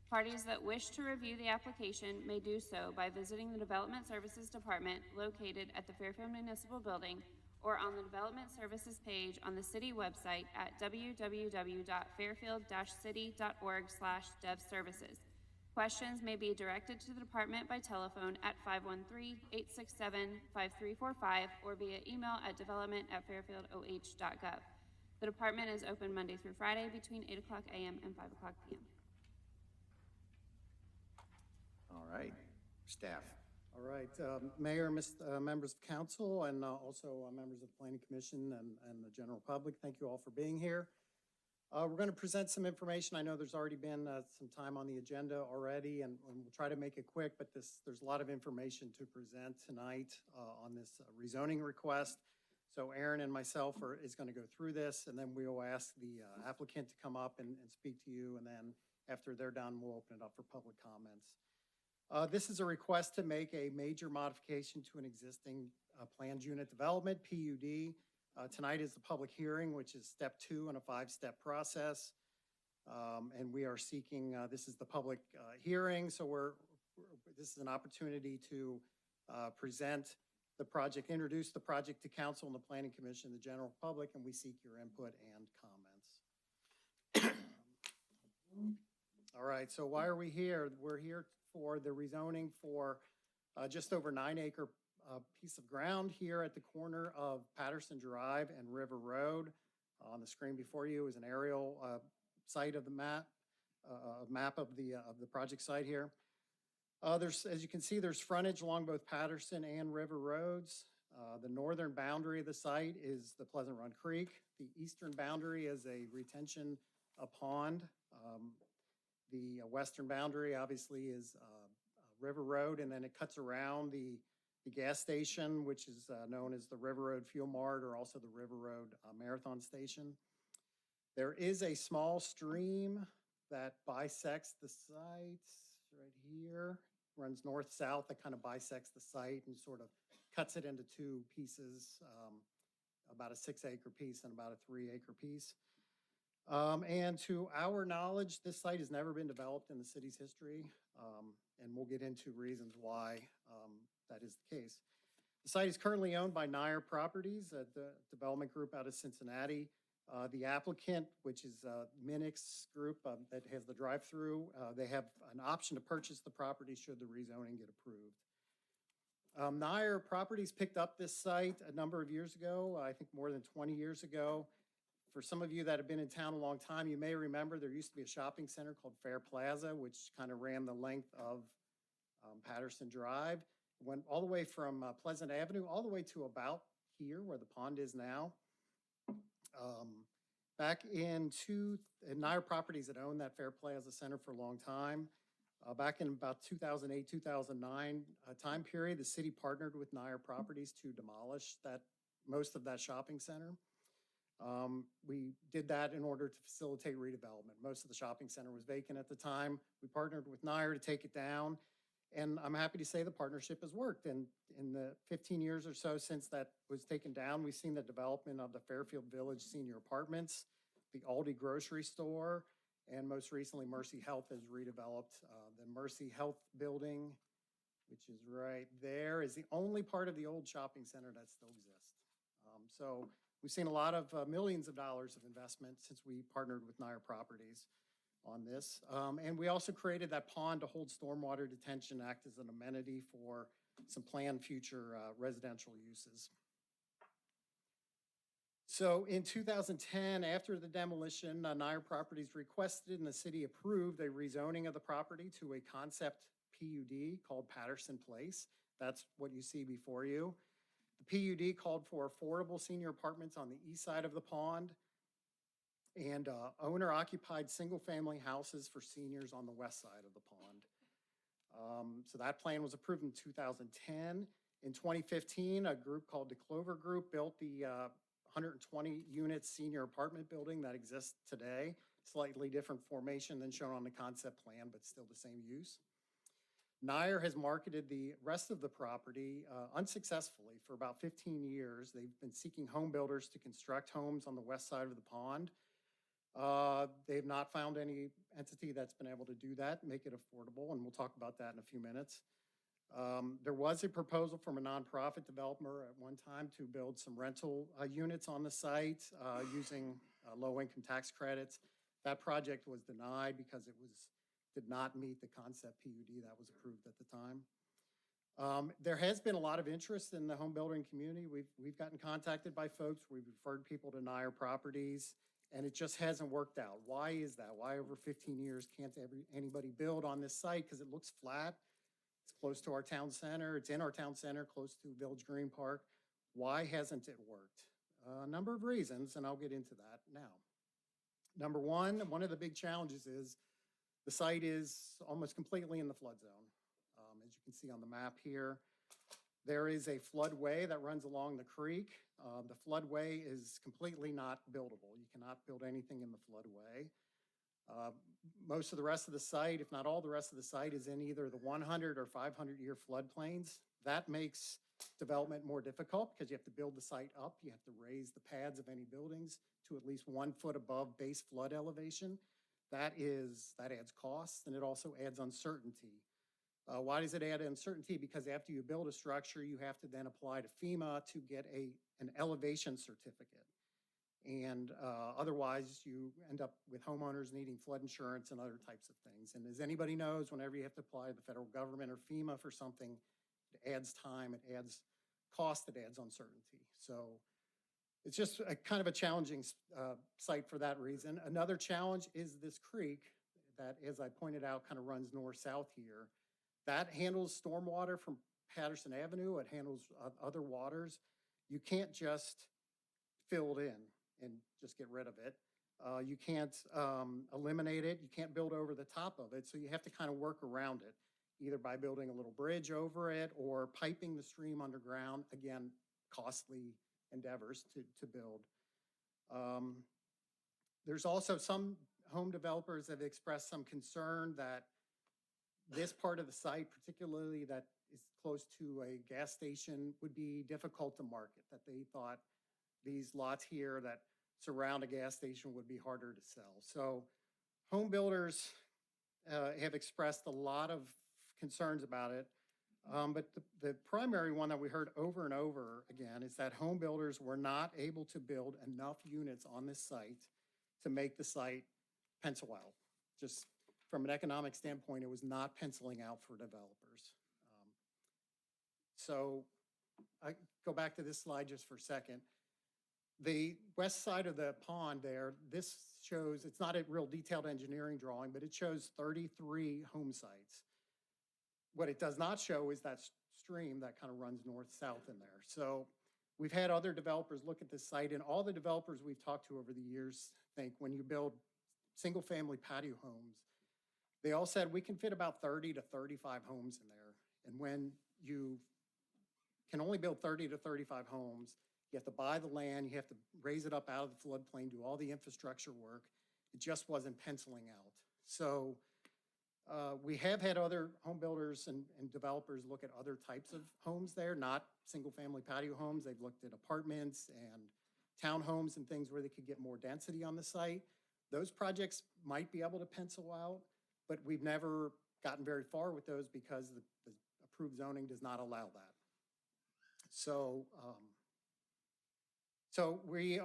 Parties that wish to review the application may do so by visiting the Development Services Department located at the Fairfield Municipal Building or on the Development Services page on the city website at www.fairfield-city.org/devservices. Questions may be directed to the department by telephone at 513-867-5345 or via email at development@fairfieldoh.gov. The department is open Monday through Friday between 8:00 a.m. and 5:00 p.m. All right, staff. All right, Mayor, members of council, and also members of the Planning Commission and the general public, thank you all for being here. We're going to present some information. I know there's already been some time on the agenda already, and we'll try to make it quick, but there's a lot of information to present tonight on this rezoning request. So Aaron and myself is going to go through this, and then we will ask the applicant to come up and speak to you, and then after they're done, we'll open it up for public comments. This is a request to make a major modification to an existing planned unit development, PUD. Tonight is the public hearing, which is step 2 in a 5-step process. And we are seeking, this is the public hearing, so this is an opportunity to present the project, introduce the project to council and the planning commission, the general public, and we seek your input and comments. All right, so why are we here? We're here for the rezoning for just over 9-acre piece of ground here at the corner of Patterson Drive and River Road. On the screen before you is an aerial site of the map of the project site here. As you can see, there's frontage along both Patterson and River Roads. The northern boundary of the site is the Pleasant Run Creek. The eastern boundary is a retention pond. The western boundary obviously is River Road, and then it cuts around the gas station, which is known as the River Road Fuel Mart, or also the River Road Marathon Station. There is a small stream that bisects the site right here, runs north-south, that kind of bisects the site and sort of cuts it into 2 pieces, about a 6-acre piece and about a 3-acre piece. And to our knowledge, this site has never been developed in the city's history, and we'll get into reasons why that is the case. The site is currently owned by Nair Properties, the development group out of Cincinnati. The applicant, which is Minix Group that has the drive-through, they have an option to purchase the property should the rezoning get approved. Nair Properties picked up this site a number of years ago, I think more than 20 years ago. For some of you that have been in town a long time, you may remember there used to be a shopping center called Fair Plaza, which kind of ran the length of Patterson Drive. Went all the way from Pleasant Avenue all the way to about here where the pond is now. Back in Nair Properties had owned that Fair Plaza Center for a long time. Back in about 2008, 2009 time period, the city partnered with Nair Properties to demolish most of that shopping center. We did that in order to facilitate redevelopment. Most of the shopping center was vacant at the time. We partnered with Nair to take it down, and I'm happy to say the partnership has worked. And in the 15 years or so since that was taken down, we've seen the development of the Fairfield Village Senior Apartments, the Aldi grocery store, and most recently Mercy Health has redeveloped the Mercy Health building, which is right there, is the only part of the old shopping center that still exists. So we've seen a lot of millions of dollars of investment since we partnered with Nair Properties on this. And we also created that pond to hold stormwater detention, act as an amenity for some planned future residential uses. So in 2010, after the demolition, Nair Properties requested and the city approved a rezoning of the property to a concept PUD called Patterson Place. That's what you see before you. The PUD called for affordable senior apartments on the east side of the pond and owner-occupied single-family houses for seniors on the west side of the pond. So that plan was approved in 2010. In 2015, a group called the Clover Group built the 120-unit senior apartment building that exists today. Slightly different formation than shown on the concept plan, but still the same use. Nair has marketed the rest of the property unsuccessfully for about 15 years. They've been seeking home builders to construct homes on the west side of the pond. They've not found any entity that's been able to do that, make it affordable, and we'll talk about that in a few minutes. There was a proposal from a nonprofit developer at one time to build some rental units on the site using low-income tax credits. That project was denied because it did not meet the concept PUD that was approved at the time. There has been a lot of interest in the home building community. We've gotten contacted by folks. We've referred people to Nair Properties, and it just hasn't worked out. Why is that? Why over 15 years can't anybody build on this site? Because it looks flat. It's close to our town center. It's in our town center, close to Village Green Park. Why hasn't it worked? A number of reasons, and I'll get into that now. Number one of the big challenges is the site is almost completely in the flood zone. As you can see on the map here, There is a floodway that runs along the creek. The floodway is completely not buildable. You cannot build anything in the floodway. Most of the rest of the site, if not all the rest of the site, is in either the 100 or 500-year floodplains. That makes development more difficult because you have to build the site up. You have to raise the pads of any buildings to at least 1 foot above base flood elevation. That adds costs, and it also adds uncertainty. Why does it add uncertainty? Because after you build a structure, you have to then apply to FEMA to get an elevation certificate. And otherwise, you end up with homeowners needing flood insurance and other types of things. And as anybody knows, whenever you have to apply to the federal government or FEMA for something, it adds time, it adds cost, it adds uncertainty. So it's just a kind of a challenging site for that reason. Another challenge is this creek that, as I pointed out, kind of runs north-south here. That handles stormwater from Patterson Avenue. It handles other waters. You can't just fill it in and just get rid of it. You can't eliminate it. You can't build over the top of it. So you have to kind of work around it, either by building a little bridge over it or piping the stream underground. Again, costly endeavors to build. There's also some home developers that have expressed some concern that this part of the site, particularly that is close to a gas station, would be difficult to market, that they thought these lots here that surround a gas station would be harder to sell. So home builders have expressed a lot of concerns about it. But the primary one that we heard over and over again is that home builders were not able to build enough units on this site to make the site pencil out. Just from an economic standpoint, it was not penciling out for developers. So I go back to this slide just for a second. The west side of the pond there, this shows, it's not a real detailed engineering drawing, but it shows 33 home sites. What it does not show is that stream that kind of runs north-south in there. So we've had other developers look at this site, and all the developers we've talked to over the years think when you build single-family patio homes, they all said we can fit about 30 to 35 homes in there. And when you can only build 30 to 35 homes, you have to buy the land, you have to raise it up out of the floodplain, do all the infrastructure work. It just wasn't penciling out. So we have had other home builders and developers look at other types of homes there, not single-family patio homes. They've looked at apartments and townhomes and things where they could get more density on the site. Those projects might be able to pencil out, but we've never gotten very far with those because the approved zoning does not allow that. So, we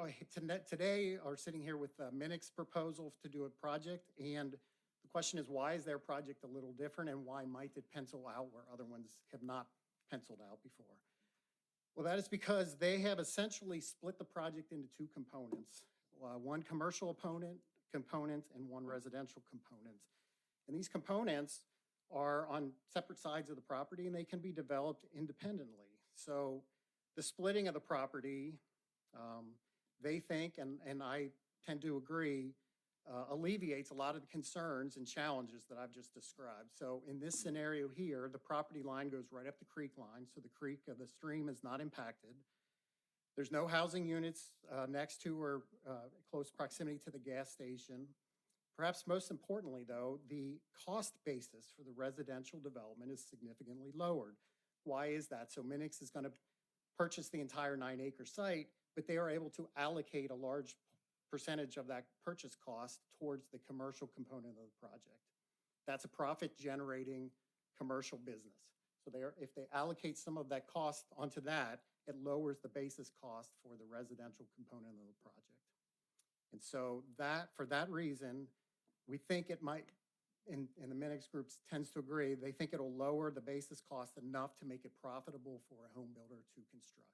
today are sitting here with Minnick's proposal to do a project, and the question is, why is their project a little different, and why might it pencil out where other ones have not penciled out before? Well, that is because they have essentially split the project into two components, one commercial component and one residential component. And these components are on separate sides of the property, and they can be developed independently. So the splitting of the property, they think, and I tend to agree, alleviates a lot of the concerns and challenges that I've just described. So in this scenario here, the property line goes right up the creek line, so the creek of the stream is not impacted. There's no housing units next to or close proximity to the gas station. Perhaps most importantly, though, the cost basis for the residential development is significantly lowered. Why is that? So Minnick's is going to purchase the entire 9-acre site, but they are able to allocate a large percentage of that purchase cost towards the commercial component of the project. That's a profit-generating commercial business. So if they allocate some of that cost onto that, it lowers the basis cost for the residential component of the project. And so for that reason, we think it might, and the Minnick's groups tends to agree, they think it'll lower the basis cost enough to make it profitable for a home builder to construct.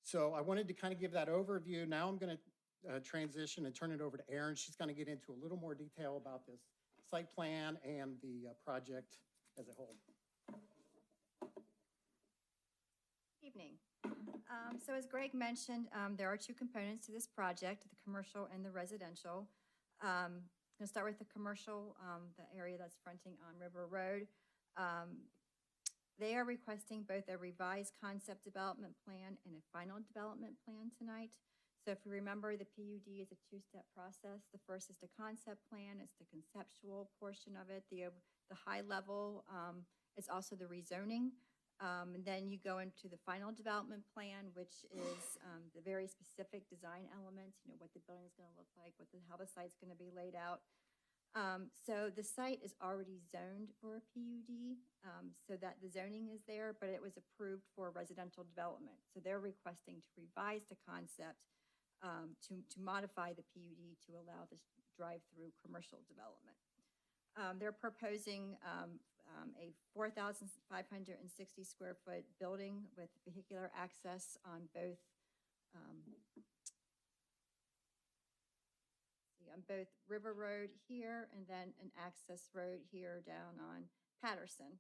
So I wanted to kind of give that overview. Now I'm going to transition and turn it over to Erin. She's going to get into a little more detail about this site plan and the project as a whole. Evening. So as Greg mentioned, there are two components to this project, the commercial and the residential. I'm going to start with the commercial, the area that's fronting on River Road. They are requesting both a revised concept development plan and a final development plan tonight. So if you remember, the PUD is a two-step process. The first is the concept plan, it's the conceptual portion of it. The high level is also the rezoning. And then you go into the final development plan, which is the very specific design elements, you know, what the building is going to look like, how the site's going to be laid out. So the site is already zoned for a PUD, so that the zoning is there, but it was approved for residential development. So they're requesting to revise the concept to modify the PUD to allow this drive-through commercial development. They're proposing a 4,560 square foot building with vehicular access on both River Road here and then an access road here down on Patterson.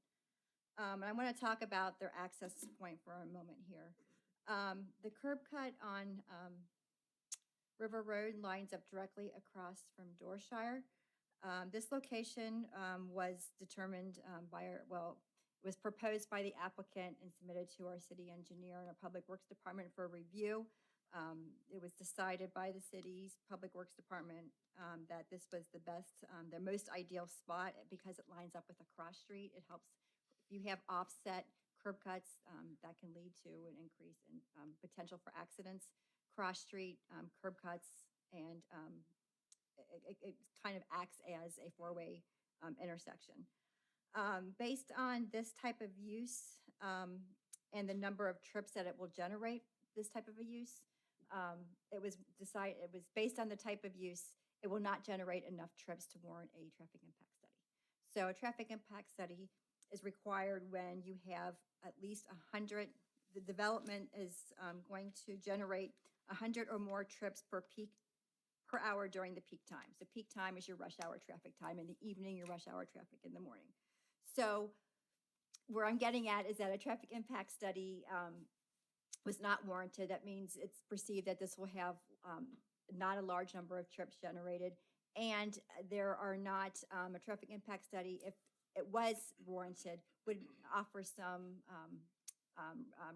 And I want to talk about their access point for a moment here. The curb cut on River Road lines up directly across from Dorshire. This location was determined was proposed by the applicant and submitted to our city engineer and our Public Works Department for review. It was decided by the city's Public Works Department that this was the best, their most ideal spot because it lines up with a cross street. It helps, if you have offset curb cuts, that can lead to an increase in potential for accidents. Cross street, curb cuts, and it kind of acts as a four-way intersection. Based on this type of use and the number of trips that it will generate, this type of a use, it was based on the type of use, it will not generate enough trips to warrant a traffic impact study. So a traffic impact study is required when you have at least 100, the development is going to generate 100 or more trips per hour during the peak time. So peak time is your rush hour traffic time. In the evening, your rush hour traffic in the morning. So where I'm getting at is that a traffic impact study was not warranted. That means it's perceived that this will have not a large number of trips generated. And there are not, a traffic impact study, if it was warranted, would offer some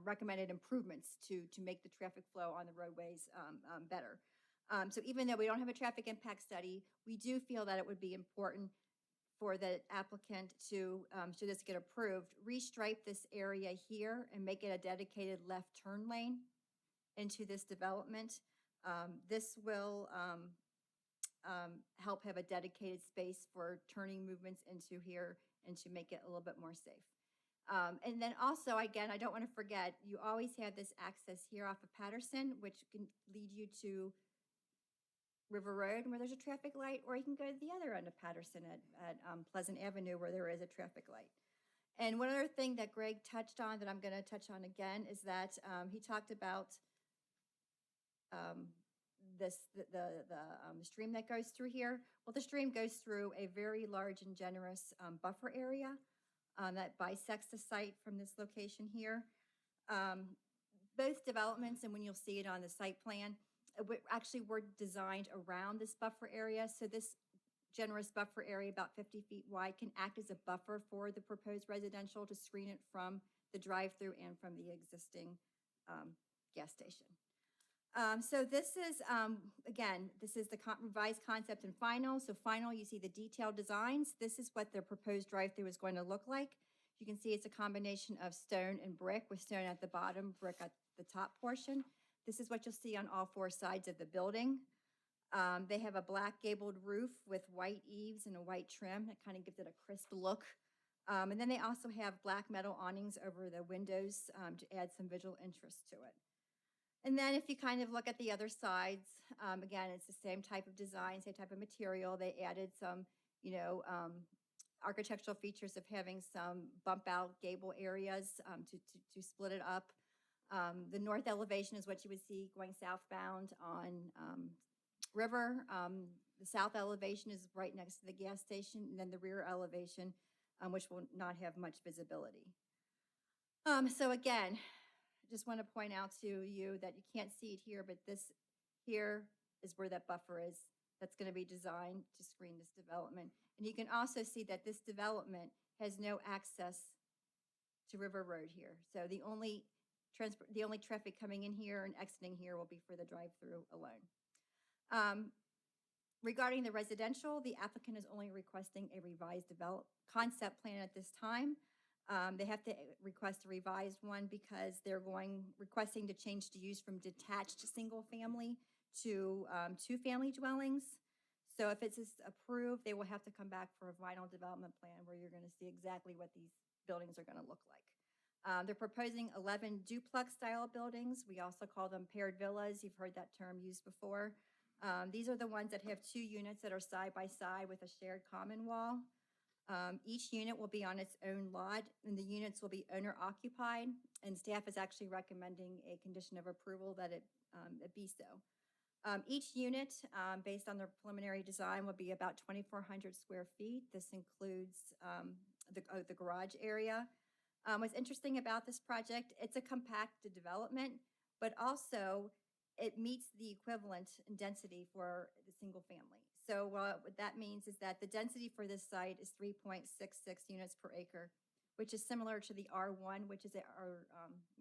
recommended improvements to make the traffic flow on the roadways better. So even though we don't have a traffic impact study, we do feel that it would be important for the applicant to, should this get approved, restripe this area here and make it a dedicated left turn lane into this development. This will help have a dedicated space for turning movements into here and to make it a little bit more safe. And then also, again, I don't want to forget, you always have this access here off of Patterson, which can lead you to River Road where there's a traffic light, or you can go to the other end of Patterson at Pleasant Avenue where there is a traffic light. And one other thing that Greg touched on that I'm going to touch on again is that he talked about the stream that goes through here. Well, the stream goes through a very large and generous buffer area that bisects the site from this location here. Both developments, and when you'll see it on the site plan, actually were designed around this buffer area. So this generous buffer area, about 50 feet wide, can act as a buffer for the proposed residential to screen it from the drive-through and from the existing gas station. So this is, again, this is the revised concept and final. So final, you see the detailed designs. This is what the proposed drive-through is going to look like. You can see it's a combination of stone and brick, with stone at the bottom, brick at the top portion. This is what you'll see on all four sides of the building. They have a black gabled roof with white eaves and a white trim. That kind of gives it a crisp look. And then they also have black metal awnings over the windows to add some visual interest to it. And then if you kind of look at the other sides, again, it's the same type of design, same type of material. They added some, architectural features of having some bump out gable areas to split it up. The north elevation is what you would see going southbound on River. The south elevation is right next to the gas station, and then the rear elevation, which will not have much visibility. So again, just want to point out to you that you can't see it here, but this here is where that buffer is. That's going to be designed to screen this development. And you can also see that this development has no access to River Road here. So the only traffic coming in here and exiting here will be for the drive-through alone. Regarding the residential, the applicant is only requesting a revised concept plan at this time. They have to request a revised one because they're requesting to change the use from detached single-family to two-family dwellings. So if it's approved, they will have to come back for a final development plan where you're going to see exactly what these buildings are going to look like. They're proposing 11 duplex-style buildings. We also call them paired villas. You've heard that term used before. These are the ones that have 2 units that are side by side with a shared common wall. Each unit will be on its own lot, and the units will be owner occupied, and staff is actually recommending a condition of approval that it be so. Each unit, based on their preliminary design, will be about 2,400 square feet. This includes the garage area. What's interesting about this project, it's a compacted development, but also it meets the equivalent in density for the single family. So what that means is that the density for this site is 3.66 units per acre, which is similar to the R1, which is our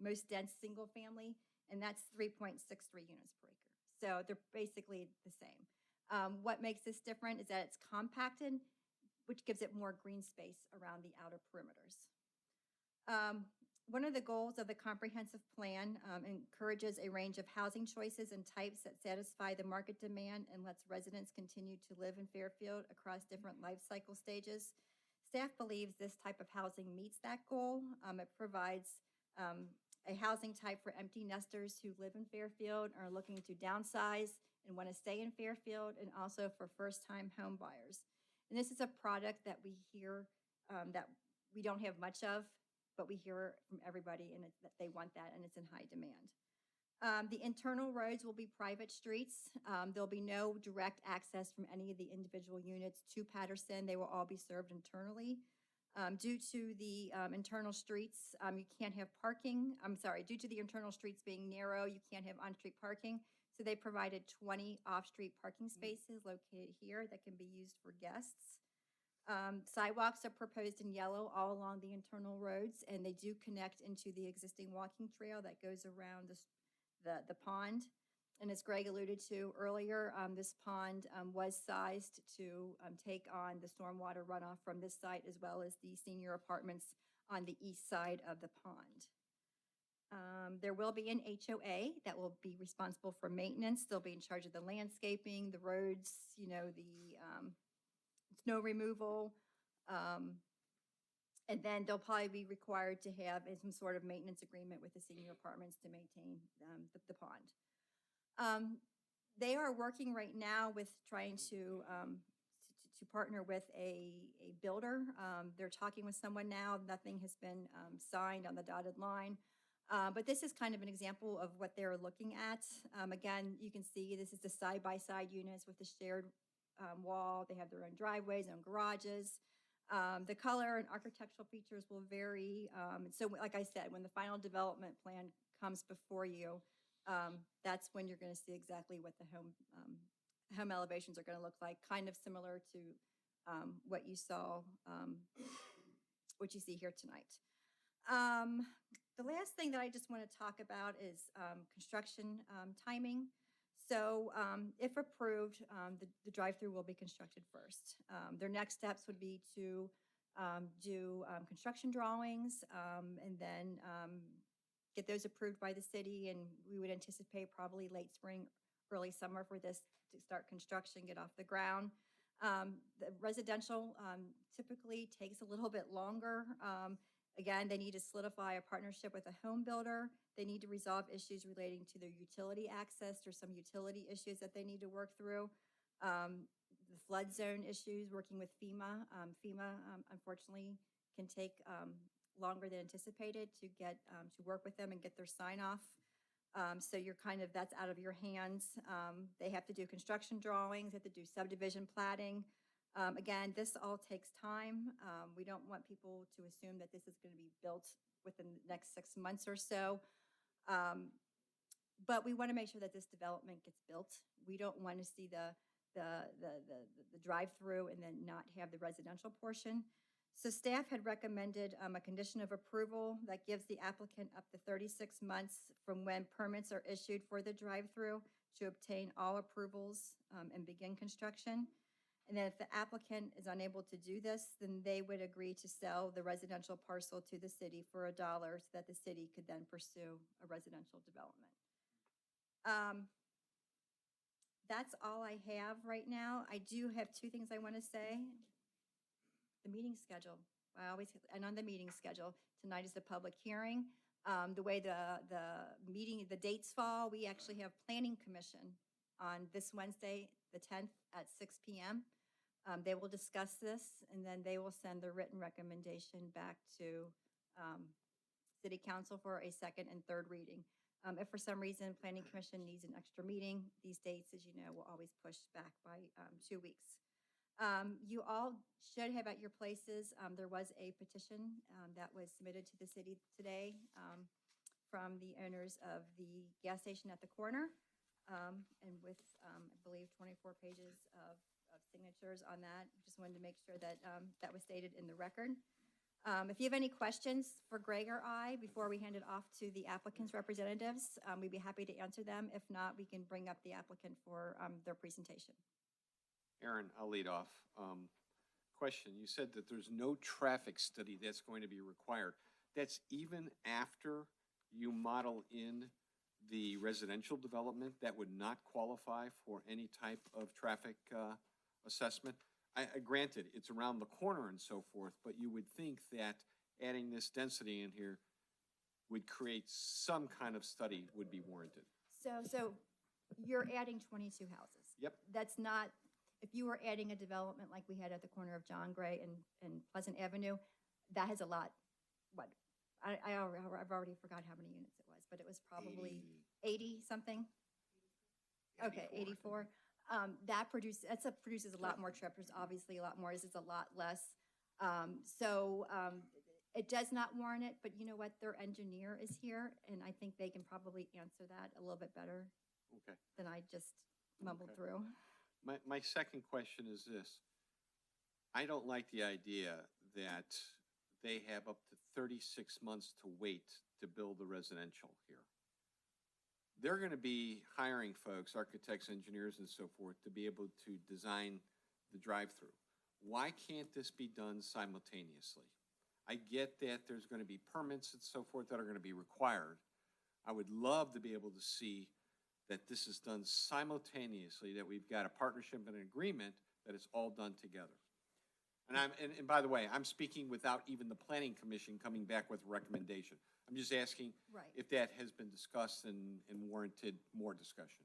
most dense single family, and that's 3.63 units per acre. So they're basically the same. What makes this different is that it's compacted, which gives it more green space around the outer perimeters. One of the goals of the comprehensive plan encourages a range of housing choices and types that satisfy the market demand and lets residents continue to live in Fairfield across different life cycle stages. Staff believes this type of housing meets that goal. It provides a housing type for empty nesters who live in Fairfield, are looking to downsize and want to stay in Fairfield, and also for first-time home buyers. And this is a product that we hear that we don't have much of, but we hear from everybody and that they want that, and it's in high demand. The internal roads will be private streets. There'll be no direct access from any of the individual units to Patterson. They will all be served internally. Due to the internal streets, you can't have parking. Due to the internal streets being narrow, you can't have on-street parking. So they provided 20 off-street parking spaces located here that can be used for guests. Sidewalks are proposed in yellow all along the internal roads, and they do connect into the existing walking trail that goes around the pond. And as Greg alluded to earlier, this pond was sized to take on the stormwater runoff from this site, as well as the senior apartments on the east side of the pond. There will be an HOA that will be responsible for maintenance. They'll be in charge of the landscaping, the roads, the snow removal. And then they'll probably be required to have some sort of maintenance agreement with the senior apartments to maintain the pond. They are working right now with trying to partner with a builder. They're talking with someone now. Nothing has been signed on the dotted line. But this is kind of an example of what they're looking at. Again, you can see this is the side-by-side units with the shared wall. They have their own driveways, own garages. The color and architectural features will vary. So like I said, when the final development plan comes before you, that's when you're going to see exactly what the home elevations are going to look like, kind of similar to what you saw, what you see here tonight. The last thing that I just want to talk about is construction timing. So if approved, the drive-through will be constructed first. Their next steps would be to do construction drawings and then get those approved by the city, and we would anticipate probably late spring, early summer for this to start construction, get off the ground. The residential typically takes a little bit longer. Again, they need to solidify a partnership with a home builder. They need to resolve issues relating to their utility access. There's some utility issues that they need to work through. The flood zone issues, working with FEMA. FEMA, unfortunately, can take longer than anticipated to get to work with them and get their sign off. So you're that's out of your hands. They have to do construction drawings, they have to do subdivision platting. Again, this all takes time. We don't want people to assume that this is going to be built within the next 6 months or so. But we want to make sure that this development gets built. We don't want to see the drive-through and then not have the residential portion. So staff had recommended a condition of approval that gives the applicant up to 36 months from when permits are issued for the drive-through to obtain all approvals and begin construction. And then if the applicant is unable to do this, then they would agree to sell the residential parcel to the city for $1 so that the city could then pursue a residential development. That's all I have right now. I do have two things I want to say. The meeting schedule. And on the meeting schedule, tonight is the public hearing. The way the dates fall, we actually have Planning Commission on this Wednesday, the 10th at 6 p.m. They will discuss this, and then they will send the written recommendation back to City Council for a second and third reading. If for some reason Planning Commission needs an extra meeting, these dates, as you know, will always push back by 2 weeks. You all should have at your places, there was a petition that was submitted to the city today from the owners of the gas station at the corner, and with, I believe, 24 pages of signatures on that. Just wanted to make sure that that was stated in the record. If you have any questions for Greg or I before we hand it off to the applicant's representatives, we'd be happy to answer them. If not, we can bring up the applicant for their presentation. Aaron, I'll lead off. Question, you said that there's no traffic study that's going to be required. That's even after you model in the residential development that would not qualify for any type of traffic assessment? Granted, it's around the corner and so forth, but you would think that adding this density in here would create some kind of study would be warranted. So you're adding 22 houses. Yep. That's not, if you were adding a development like we had at the corner of John Gray and Pleasant Avenue, that has a lot, I've already forgot how many units it was, but it was probably 80 something? Okay, 84. That produces a lot more trippers, obviously a lot more, this is a lot less. It does not warrant it, but you know what, their engineer is here, and I think they can probably answer that a little bit better Okay. than I just mumbled through. My second question is this. I don't like the idea that they have up to 36 months to wait to build the residential here. They're going to be hiring folks, architects, engineers, and so forth, to be able to design the drive-through. Why can't this be done simultaneously? I get that there's going to be permits and so forth that are going to be required. I would love to be able to see that this is done simultaneously, that we've got a partnership and an agreement that it's all done together. And by the way, I'm speaking without even the Planning Commission coming back with a recommendation. I'm just asking if that has been discussed and warranted more discussion.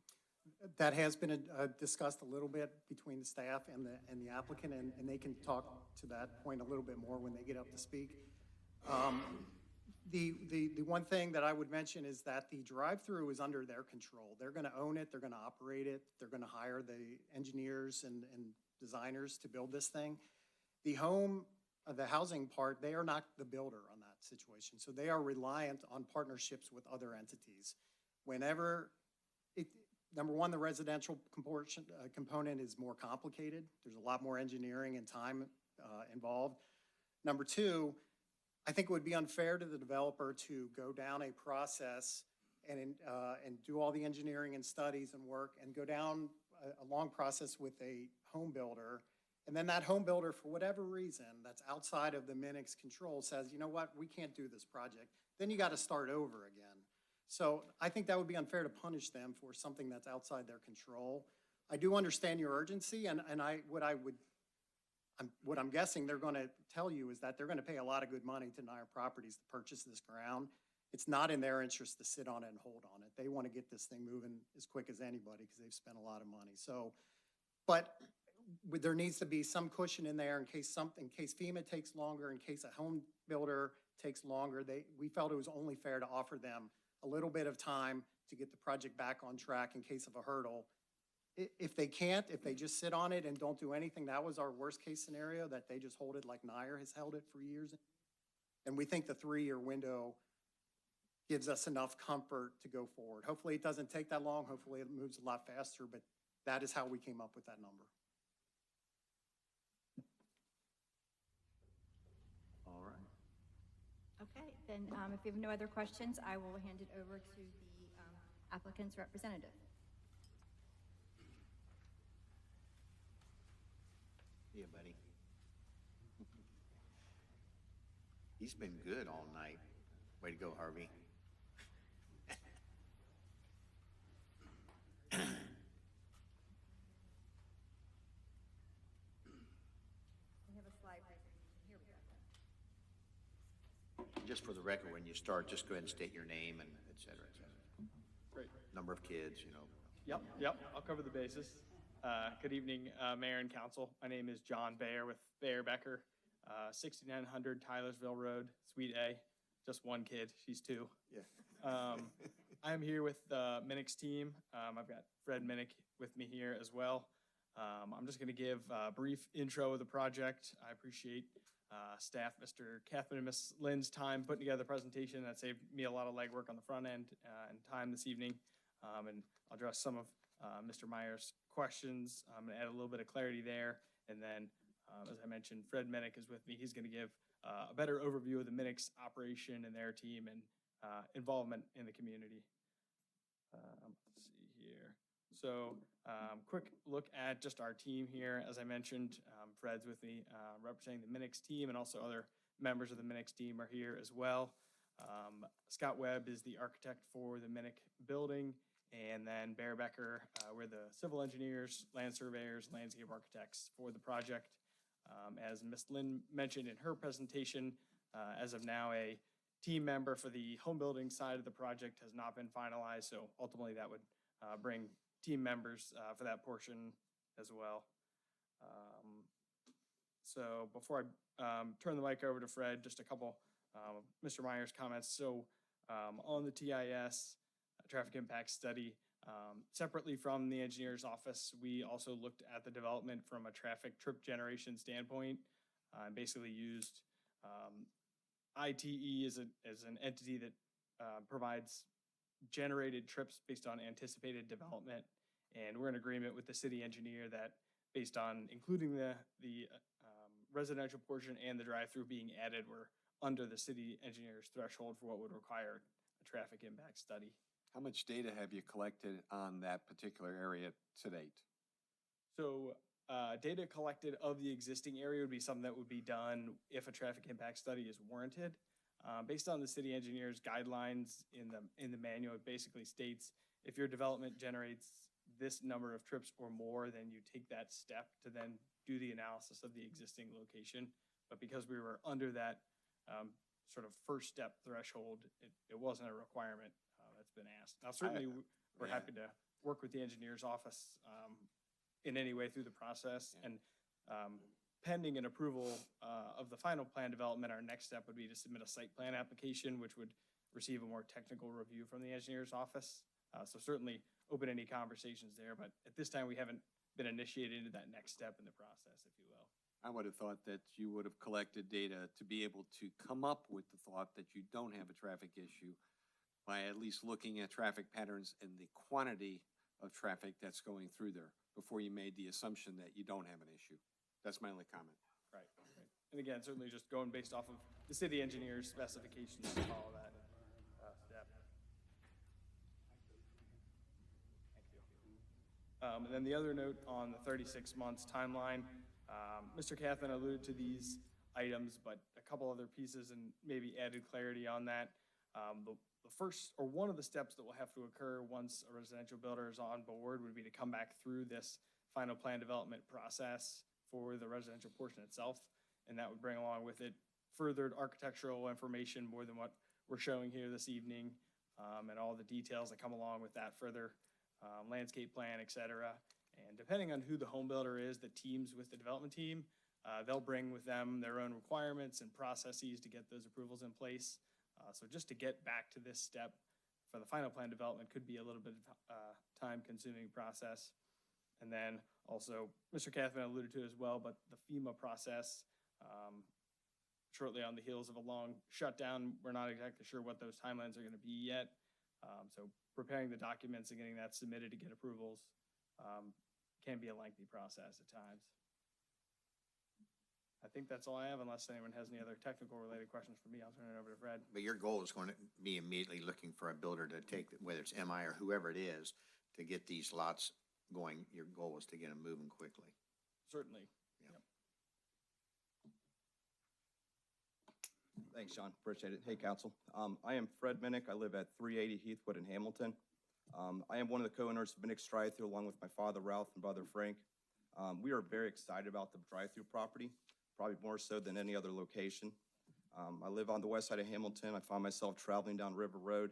That has been discussed a little bit between the staff and the applicant, and they can talk to that point a little bit more when they get up to speak. The one thing that I would mention is that the drive-through is under their control. They're going to own it, they're going to operate it, they're going to hire the engineers and designers to build this thing. The housing part, they are not the builder on that situation, so they are reliant on partnerships with other entities. Whenever number one, the residential component is more complicated. There's a lot more engineering and time involved. Number two, I think it would be unfair to the developer to go down a process and do all the engineering and studies and work and go down a long process with a home builder. And then that home builder, for whatever reason, that's outside of the Minix control says, you know what, we can't do this project. Then you got to start over again. So I think that would be unfair to punish them for something that's outside their control. I do understand your urgency, and what I'm guessing they're going to tell you is that they're going to pay a lot of good money to Nair Properties to purchase this ground. It's not in their interest to sit on it and hold on it. They want to get this thing moving as quick as anybody because they've spent a lot of money. So, but there needs to be some cushion in there in case FEMA takes longer, in case a home builder takes longer. We felt it was only fair to offer them a little bit of time to get the project back on track in case of a hurdle. If they can't, if they just sit on it and don't do anything, that was our worst case scenario, that they just hold it like Nair has held it for years. And we think the 3-year window gives us enough comfort to go forward. Hopefully it doesn't take that long. Hopefully it moves a lot faster, but that is how we came up with that number. Okay, then if you have no other questions, I will hand it over to the applicant's representative. Yeah, buddy. He's been good all night. Way to go, Harvey. We have a slide presentation. Here we go. Just for the record, when you start, just go ahead and state your name and et cetera, et cetera. Great. Number of kids, you know. Yep, I'll cover the bases. Good evening, Mayor and Council. My name is John Bayer with Bayer Becker, 6900 Tylersville Road, Suite A. Just one kid, she's 2. Yeah. I'm here with the Minix team. I've got Fred Minnick with me here as well. I'm just going to give a brief intro of the project. I appreciate staff, Mr. Kathman and Ms. Lynn's time putting together the presentation. That saved me a lot of legwork on the front end and time this evening. And I'll address some of Mr. Meyer's questions. I'm going to add a little bit of clarity there. And then, as I mentioned, Fred Minnick is with me. He's going to give a better overview of the Minix operation and their team and involvement in the community. Let's see here. So quick look at just our team here. As I mentioned, Fred's with me representing the Minix team, and also other members of the Minix team are here as well. Scott Webb is the architect for the Minnick building, and then Bear Becker, we're the civil engineers, land surveyors, landscape architects for the project. As Ms. Lynn mentioned in her presentation, as of now, a team member for the home building side of the project has not been finalized, so ultimately that would bring team members for that portion as well. So before I turn the mic over to Fred, just a couple of Mr. Meyer's comments. So on the TIS, traffic impact study, separately from the engineer's office, we also looked at the development from a traffic trip generation standpoint, and basically used ITE as an entity that provides generated trips based on anticipated development. And we're in agreement with the city engineer that based on including the residential portion and the drive-through being added, we're under the city engineer's threshold for what would require a traffic impact study. How much data have you collected on that particular area to date? So data collected of the existing area would be something that would be done if a traffic impact study is warranted. Based on the city engineer's guidelines in the manual, it basically states if your development generates this number of trips or more, then you take that step to then do the analysis of the existing location. But because we were under that sort of first step threshold, it wasn't a requirement that's been asked. Now, certainly, we're happy to work with the engineer's office in any way through the process. And pending an approval of the final plan development, our next step would be to submit a site plan application, which would receive a more technical review from the engineer's office. So certainly open any conversations there, but at this time we haven't been initiated into that next step in the process, if you will. I would have thought that you would have collected data to be able to come up with the thought that you don't have a traffic issue by at least looking at traffic patterns and the quantity of traffic that's going through there before you made the assumption that you don't have an issue. That's my only comment. Right. And again, certainly just going based off of the city engineer's specifications to follow that step. And then the other note on the 36 months timeline, Mr. Kathman alluded to these items, but a couple other pieces and maybe added clarity on that. The first, or one of the steps that will have to occur once a residential builder is on board would be to come back through this final plan development process for the residential portion itself. And that would bring along with it furthered architectural information more than what we're showing here this evening, and all the details that come along with that further landscape plan, et cetera. And depending on who the home builder is that teams with the development team, they'll bring with them their own requirements and processes to get those approvals in place. So just to get back to this step for the final plan development could be a little bit of time-consuming process. And then also, Mr. Kathman alluded to it as well, but the FEMA process, shortly on the heels of a long shutdown, we're not exactly sure what those timelines are going to be yet. So preparing the documents and getting that submitted to get approvals can be a lengthy process at times. I think that's all I have unless anyone has any other technical related questions for me. I'll turn it over to Fred. But your goal is going to be immediately looking for a builder to take, whether it's MI or whoever it is, to get these lots going. Your goal is to get them moving quickly. Certainly. Yeah. Thanks, John. Appreciate it. Hey, council. I am Fred Minnick. I live at 380 Heathwood in Hamilton. I am one of the co-owners of Minnick's Drive-Thru along with my father, Ralph, and brother, Frank. We are very excited about the drive-through property, probably more so than any other location. I live on the west side of Hamilton. I find myself traveling down River Road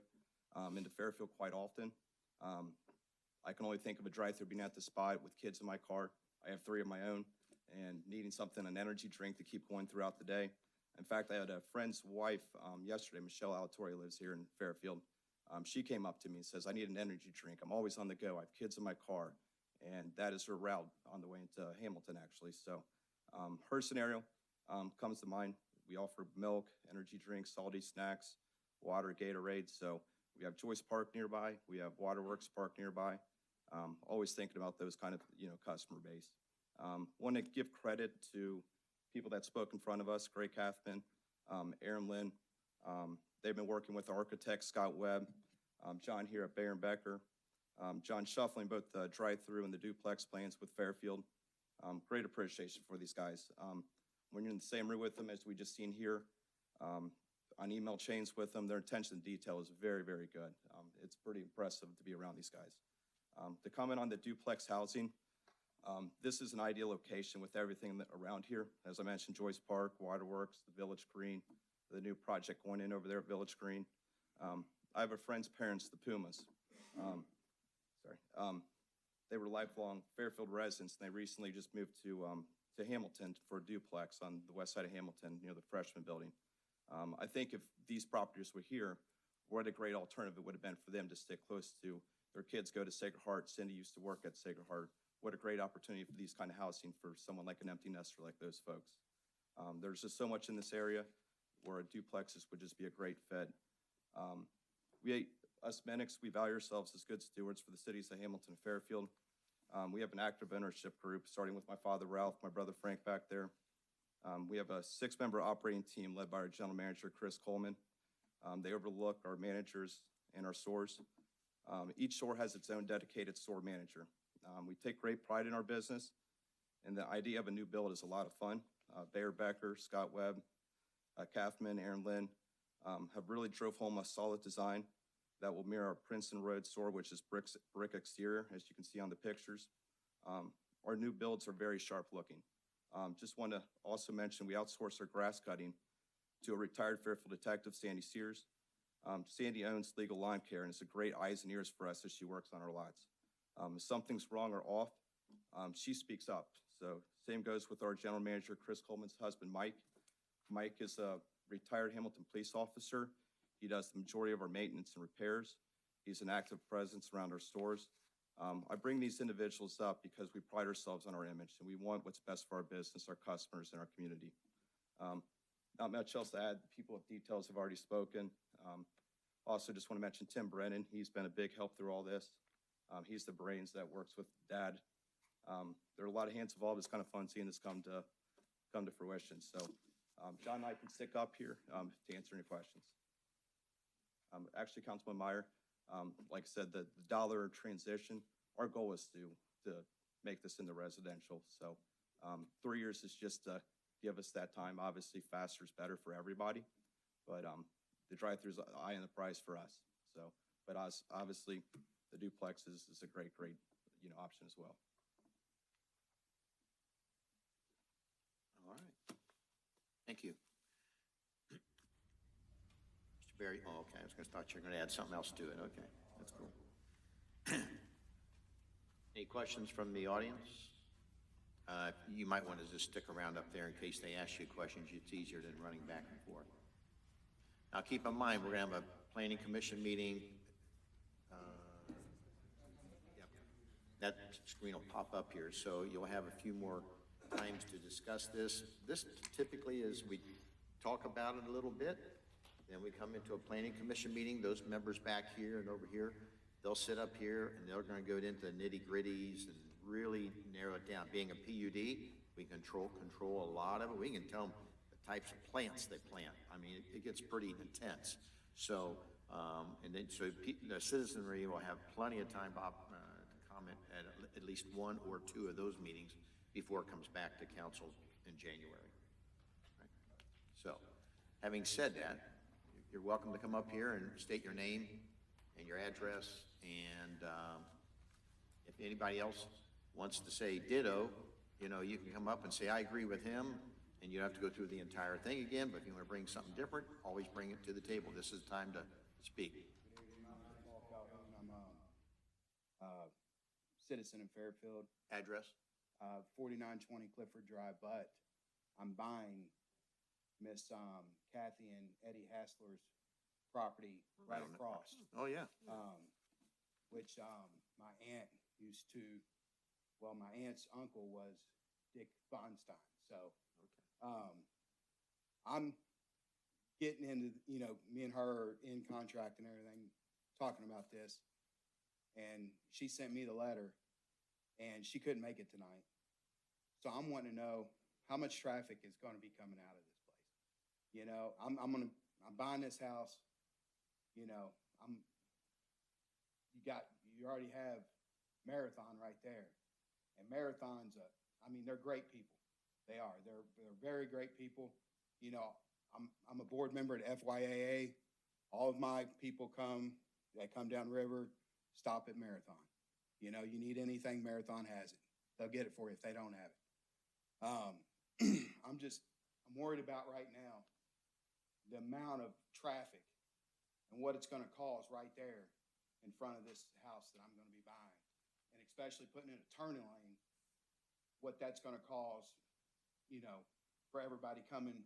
into Fairfield quite often. I can only think of a drive-through being at the spot with kids in my car. I have 3 of my own and needing something, an energy drink to keep going throughout the day. In fact, I had a friend's wife yesterday, Michelle Alatorre, lives here in Fairfield. She came up to me and says, I need an energy drink. I'm always on the go. I have kids in my car. And that is her route on the way into Hamilton, actually. So her scenario comes to mind. We offer milk, energy drinks, salty snacks, water, Gatorade. So we have Joyce Park nearby. We have Waterworks Park nearby. Always thinking about those kind of, customer base. Want to give credit to people that spoke in front of us, Gray Kaufman, Aaron Lynn. They've been working with architect Scott Webb, John here at Bayer and Becker, John shuffling both the drive-through and the duplex plans with Fairfield. Great appreciation for these guys. When you're in the same room with them as we just seen here, on email chains with them, their attention to detail is very, very good. It's pretty impressive to be around these guys. To comment on the duplex housing, this is an ideal location with everything around here. As I mentioned, Joyce Park, Waterworks, the Village Green, the new project going in over there at Village Green. I have a friend's parents, the Pumas. They were lifelong Fairfield residents, and they recently just moved to Hamilton for a duplex on the west side of Hamilton near the Freshman Building. I think if these properties were here, what a great alternative it would have been for them to stick close to their kids, go to Sacred Heart. Cindy used to work at Sacred Heart. What a great opportunity for these kind of housing for someone like an empty nester like those folks. There's just so much in this area where duplexes would just be a great fit. Us Minnicks, we value ourselves as good stewards for the cities of Hamilton and Fairfield. We have an active ownership group, starting with my father, Ralph, my brother, Frank, back there. We have a 6-member operating team led by our general manager, Chris Coleman. They overlook our managers and our stores. Each store has its own dedicated store manager. We take great pride in our business, and the idea of a new build is a lot of fun. Bayer Becker, Scott Webb, Kaufman, Aaron Lynn have really drove home a solid design that will mirror our Princeton Road store, which is brick exterior, as you can see on the pictures. Our new builds are very sharp looking. Just want to also mention we outsource our grass cutting to a retired Fairfield detective, Sandy Sears. Sandy owns Legal Lawn Care and is a great eyes and ears for us as she works on our lots. If something's wrong or off, she speaks up. So same goes with our general manager, Chris Coleman's husband, Mike. Mike is a retired Hamilton police officer. He does the majority of our maintenance and repairs. He's an active presence around our stores. I bring these individuals up because we pride ourselves on our image and we want what's best for our business, our customers, and our community. Not much else to add. People with details have already spoken. Also just want to mention Tim Brennan. He's been a big help through all this. He's the brains that works with Dad. There are a lot of hands involved. It's kind of fun seeing this come to fruition. So John and I can stick up here to answer any questions. Actually, Councilman Meyer, like I said, the dollar transition, our goal is to make this into residential. So 3 years is just to give us that time. Obviously, faster is better for everybody, but the drive-through is eye on the prize for us. So, but obviously, the duplex is a great option as well. All right. Thank you. Mr. Barry, oh, okay, I was gonna thought you were gonna add something else to it. Okay, that's cool. Any questions from the audience? You might want to just stick around up there in case they ask you questions. It's easier than running back and forth. Now, keep in mind, we're gonna have a planning commission meeting. Yep. That screen will pop up here, so you'll have a few more times to discuss this. This typically is we talk about it a little bit, then we come into a planning commission meeting. Those members back here and over here, they'll sit up here and they're going to go into the nitty gritties and really narrow it down. Being a PUD, We control a lot of it. We can tell them the types of plants they plant. I mean, it gets pretty intense. So, and then, so the citizenry will have plenty of time to comment at least one or two of those meetings before it comes back to council in January. Right? So, having said that, you're welcome to come up here and state your name and your address, and if anybody else wants to say ditto, you know, you can come up and say, I agree with him, and you don't have to go through the entire thing again, but if you want to bring something different, always bring it to the table. This is the time to speak. I'm a citizen in Fairfield, Address? 4920 Clifford Drive, but I'm buying Miss Kathy and Eddie Hassler's property right across. Oh, yeah. Which my aunt used to, well, my aunt's uncle was Dick Bonstein. So I'm getting into, you know, me and her are in contract and everything, talking about this. And she sent me the letter, and she couldn't make it tonight. So I'm wanting to know how much traffic is going to be coming out of this place. You know, I'm buying this house. You know, you already have Marathon right there, and Marathon's they're great people. They are. They're very great people. You know, I'm a board member at FYAA. All of my people come. They come down river, stop at Marathon. You know, you need anything, Marathon has it. They'll get it for you if they don't have it. I'm worried about right now the amount of traffic and what it's going to cause right there in front of this house that I'm going to be buying, and especially putting in a turning lane, what that's going to cause, you know, for everybody coming,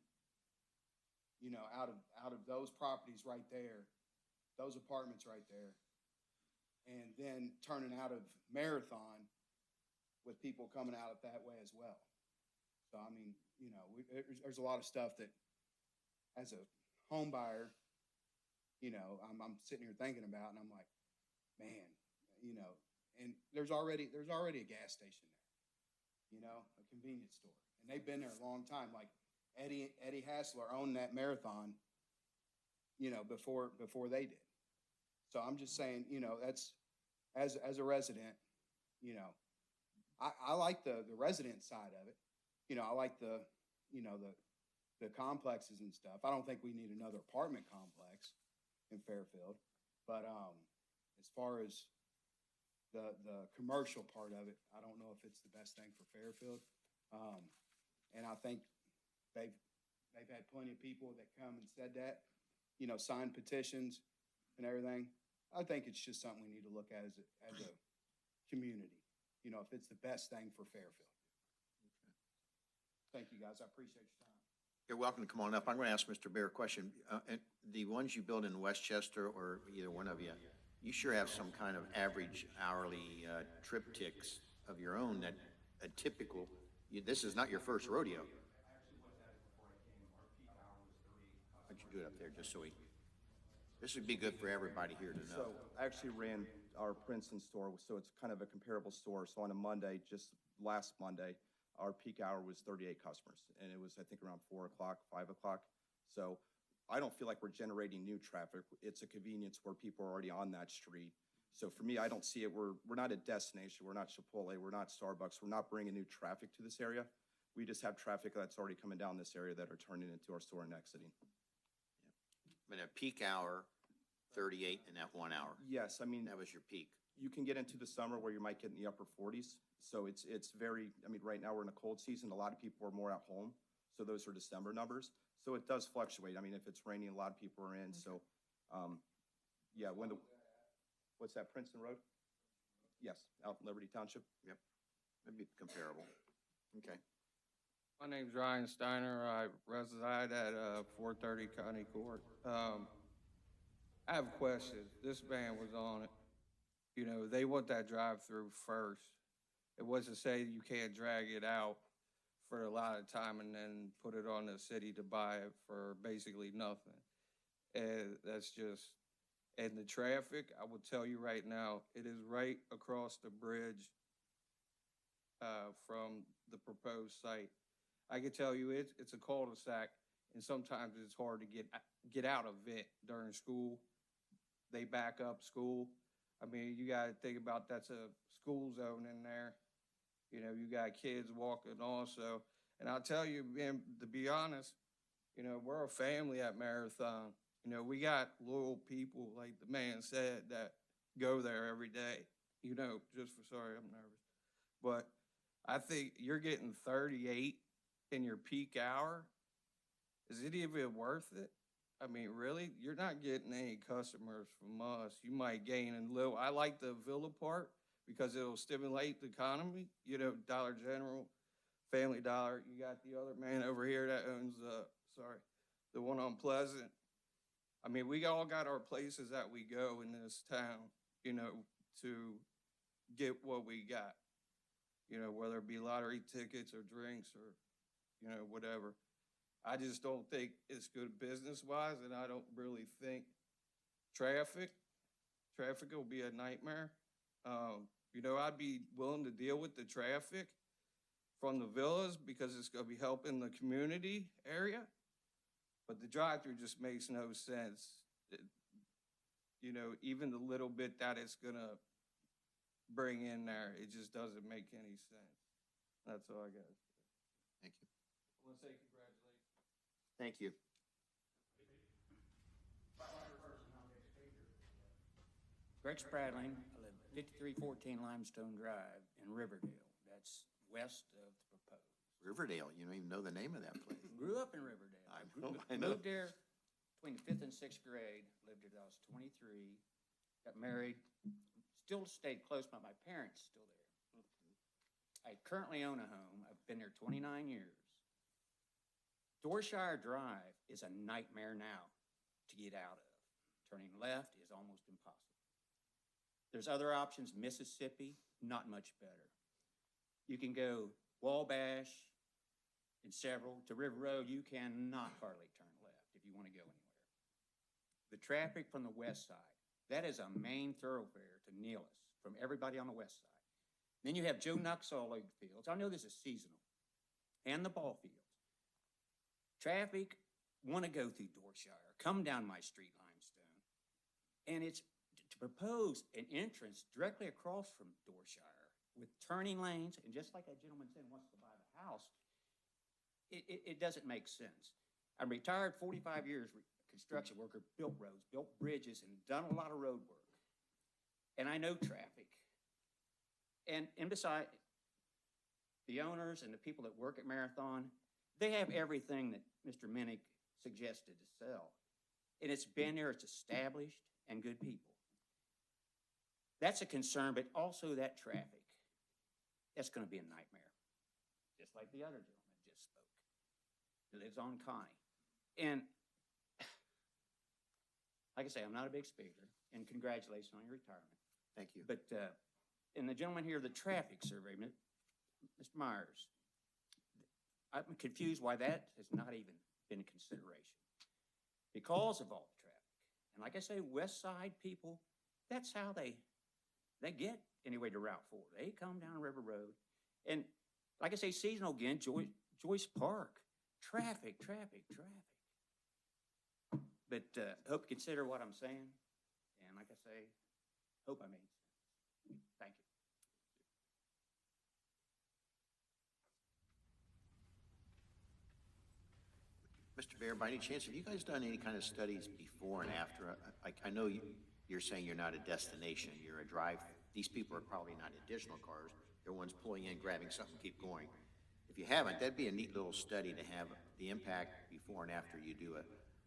you know, out of those properties right there, those apartments right there, and then turning out of Marathon with people coming out of that way as well. So, I mean, you know, there's a lot of stuff that, as a home buyer, you know, I'm sitting here thinking about, and I'm like, man, you know, and there's already a gas station there, you know, a convenience store, and they've been there a long time. Like Eddie Hassler owned that Marathon, you know, before they did. So I'm just saying, you know, that's as a resident, you know, I like the resident side of it. You know, I like the complexes and stuff. I don't think we need another apartment complex in Fairfield, but as far as the commercial part of it, I don't know if it's the best thing for Fairfield. And I think they've had plenty of people that come and said that, you know, signed petitions and everything. I think it's just something we need to look at as a community, you know, if it's the best thing for Fairfield. Thank you, guys. I appreciate your time. You're welcome to come on up. I'm going to ask Mr. Bear a question. And the ones you build in Westchester, or either one of you, you sure have some kind of average hourly triptychs of your own that a typical, this is not your first rodeo. Why don't you do it up there just so this would be good for everybody here to know. So I actually ran our Princeton store, so it's kind of a comparable store. So on a Monday, just last Monday, our peak hour was 38 customers, and it was, I think, around 4 o'clock, 5 o'clock. So I don't feel like we're generating new traffic. It's a convenience where people are already on that street. So for me, I don't see it. We're not a destination. We're not Chipotle. We're not Starbucks. We're not bringing new traffic to this area. We just have traffic that's already coming down this area that are turning into our store and exiting. But a peak hour, 38 in that 1 hour. Yes, I mean, that was your peak. You can get into the summer where you might get in the upper 40s. So it's very, I mean, right now we're in a cold season. A lot of people are more at home. So those are December numbers. So it does fluctuate. I mean, if it's raining, a lot of people are in. So, yeah, what's that, Princeton Road? Yes, out in Liberty Township. Yep, that'd be comparable. Okay. My name's Ryan Steiner. I reside at 430 County Court. I have a question. This man was on it. You know, they want that drive-through first. It was to say you can't drag it out for a lot of time and then put it on the city to buy it for basically nothing. And that's just, and the traffic, I will tell you right now, it is right across the bridge from the proposed site. I can tell you it's a cul-de-sac, and sometimes it's hard to get out of it during school. They back up school. I mean, you gotta think about that's a school zone in there. You know, you got kids walking also. And I'll tell you, man, to be honest, you know, we're a family at Marathon. You know, we got loyal people, like the man said, that go there every day. You know, sorry, I'm nervous. But I think you're getting 38 in your peak hour. Is it even worth it? I mean, really? You're not getting any customers from us. You might gain a little. I like the Villa part because it'll stimulate the economy. You know, Dollar General, Family Dollar. You got the other man over here that owns, the one on Pleasant. I mean, we all got our places that we go in this town, you know, to get what we got. You know, whether it be lottery tickets or drinks or, you know, whatever. I just don't think it's good business-wise, and I don't really think traffic will be a nightmare. You know, I'd be willing to deal with the traffic from the villas because it's gonna be helping the community area. But the drive-through just makes no sense. You know, even the little bit that it's gonna bring in there, it just doesn't make any sense. That's all I got. Thank you. I want to say congratulations. Thank you. Greg Spradling, I live at 5314 Limestone Drive in Riverdale. That's west of the proposed. Riverdale, you don't even know the name of that place. Grew up in Riverdale. I know. Moved there between the 5th and 6th grade, lived there till I was 23, got married, still stayed close by my parents, still there. I currently own a home. I've been there 29 years. Dorshire Drive is a nightmare now to get out of. Turning left is almost impossible. There's other options. Mississippi, not much better. You can go Wabash and several to River Road. You cannot hardly turn left if you want to go anywhere. The traffic from the west side, that is a main thoroughfare to Neelis from everybody on the west side. Then you have Joe Nuxall fields. I know this is seasonal. And the ball fields. Traffic want to go through Dorshire, come down my street, Limestone. And it's to propose an entrance directly across from Dorshire with turning lanes, and just like that gentleman said wants to buy the house, it doesn't make sense. I'm retired 45 years construction worker, built roads, built bridges, and done a lot of road work. And I know traffic. And beside, the owners and the people that work at Marathon, they have everything that Mr. Minnick suggested to sell. And it's been there, it's established, and good people. That's a concern, but also that traffic. That's gonna be a nightmare. Just like the other gentleman just spoke. He lives on Connie. And like I say, I'm not a big speaker, and congratulations on your retirement. Thank you. But, and the gentleman here, the traffic survey, Mr. Myers, I'm confused why that has not even been a consideration. Because of all the traffic. And like I say, west side people, that's how they get anyway to Route 4. They come down River Road. And like I say, seasonal again, Joyce Park, traffic. But hope you consider what I'm saying. And like I say, hope I made sense. Thank you. Mr. Bear, by any chance, have you guys done any kind of studies before and after? I know you're saying you're not a destination, you're a drive. These people are probably not additional cars. They're ones pulling in, grabbing something, keep going. If you haven't, that'd be a neat little study to have the impact before and after you do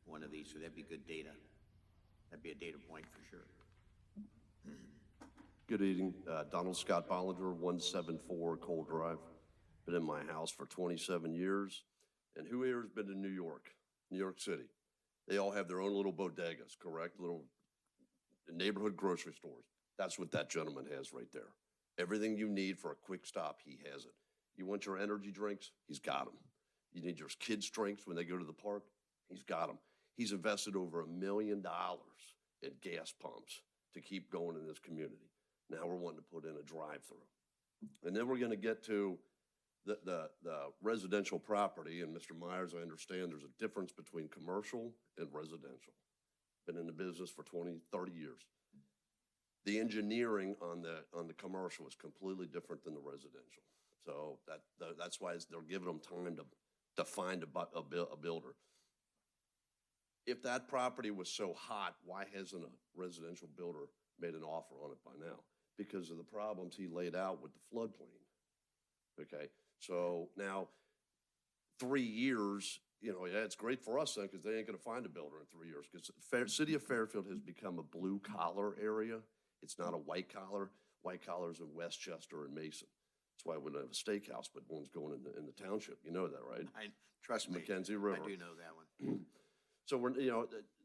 one of these, so that'd be good data. That'd be a data point for sure. Good evening, Donald Scott Bollinger, 174 Cole Drive. Been in my house for 27 years. And who here has been to New York City? They all have their own little bodegas, correct? Little neighborhood grocery stores. That's what that gentleman has right there. Everything you need for a quick stop, he has it. You want your energy drinks? He's got them. You need your kids' drinks when they go to the park? He's got them. He's invested over $1 million in gas pumps to keep going in this community. Now we're wanting to put in a drive-through. And then we're gonna get to the residential property, and Mr. Myers, I understand there's a difference between commercial and residential. Been in the business for 20, 30 years. The engineering on the commercial is completely different than the residential. So that's why they're giving them time to find a builder. If that property was so hot, why hasn't a residential builder made an offer on it by now? Because of the problems he laid out with the floodplain. Okay, so now 3 years, yeah, it's great for us then, because they ain't gonna find a builder in 3 years. Because city of Fairfield has become a blue collar area. It's not a white collar. White collars in Westchester and Mason. That's why we don't have a steakhouse, but one's going in the township. You know that, right? Trust me, Mackenzie River. I do know that one. So we're,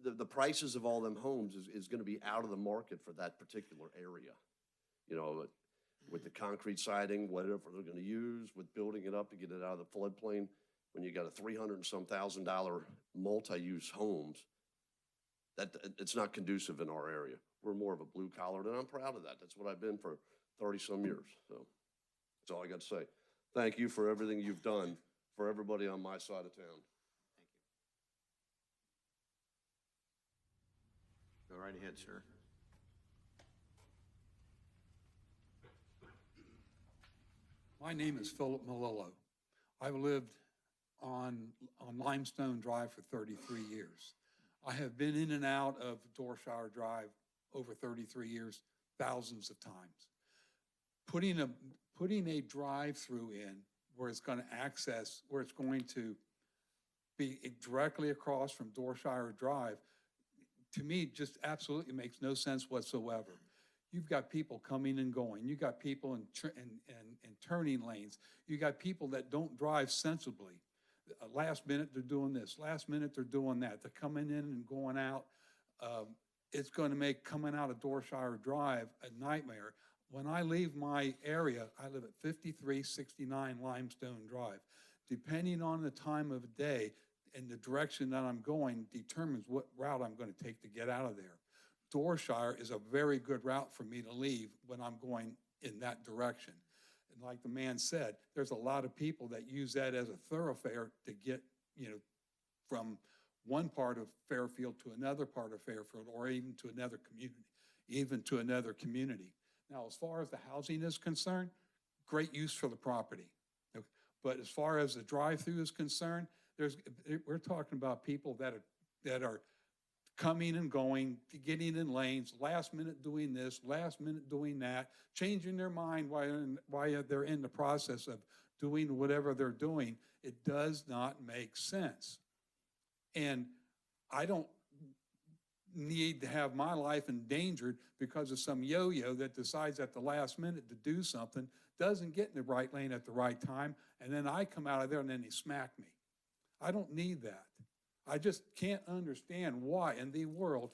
the prices of all them homes is gonna be out of the market for that particular area. With the concrete siding, whatever they're gonna use, with building it up to get it out of the floodplain, when you got a $300 and some $1,000 multi-use homes, it's not conducive in our area. We're more of a blue collar, and I'm proud of that. That's what I've been for 30 some years. So that's all I got to say. Thank you for everything you've done for everybody on my side of town. Go right ahead, sir. My name is Philip Malillo. I've lived on Limestone Drive for 33 years. I have been in and out of Dorshire Drive over 33 years, thousands of times. Putting a drive-through in where it's going to be directly across from Dorshire Drive, to me, just absolutely makes no sense whatsoever. You've got people coming and going. You've got people in turning lanes. You got people that don't drive sensibly. Last minute they're doing this. Last minute they're doing that. They're coming in and going out. It's going to make coming out of Dorshire Drive a nightmare. When I leave my area, I live at 5369 Limestone Drive. Depending on the time of day and the direction that I'm going determines what route I'm going to take to get out of there. Dorshire is a very good route for me to leave when I'm going in that direction. And like the man said, there's a lot of people that use that as a thoroughfare to get, from one part of Fairfield to another part of Fairfield, or even to another community. Now, as far as the housing is concerned, great use for the property. But as far as the drive-through is concerned, we're talking about people that are coming and going, getting in lanes, last minute doing this, last minute doing that, changing their mind while they're in the process of doing whatever they're doing. It does not make sense. And I don't need to have my life endangered because of some yo-yo that decides at the last minute to do something, doesn't get in the right lane at the right time, and then I come out of there and then they smack me. I don't need that. I just can't understand why in the world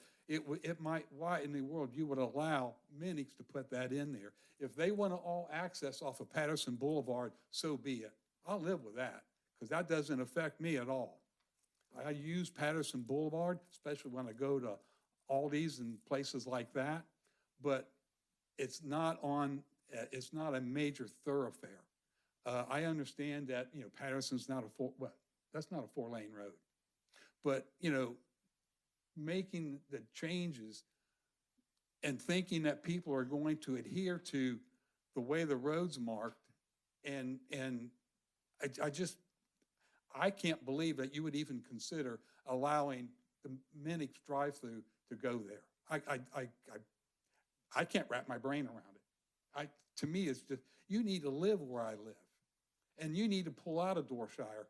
why in the world you would allow Minix to put that in there. If they want to all access off of Patterson Boulevard, so be it. I'll live with that because that doesn't affect me at all. I use Patterson Boulevard, especially when I go to Aldi's and places like that, but it's not a major thoroughfare. I understand that, Patterson's not that's not a 4-lane road. But, making the changes and thinking that people are going to adhere to the way the road's marked, and I can't believe that you would even consider allowing the Minix drive-through to go there. I can't wrap my brain around it. To me, it's just, you need to live where I live, and you need to pull out of Dorshire.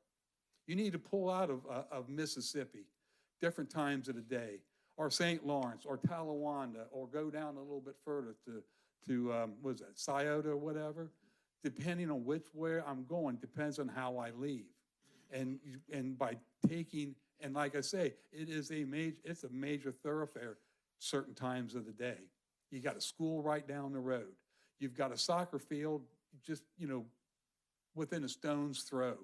You need to pull out of Mississippi different times of the day, or St. Lawrence, or Talawanda, or go down a little bit further to what is that, Scioto or whatever. Depending on which way I'm going, depends on how I leave. And by taking, and like I say, it's a major thoroughfare certain times of the day. You got a school right down the road. You've got a soccer field just, within a stone's throw.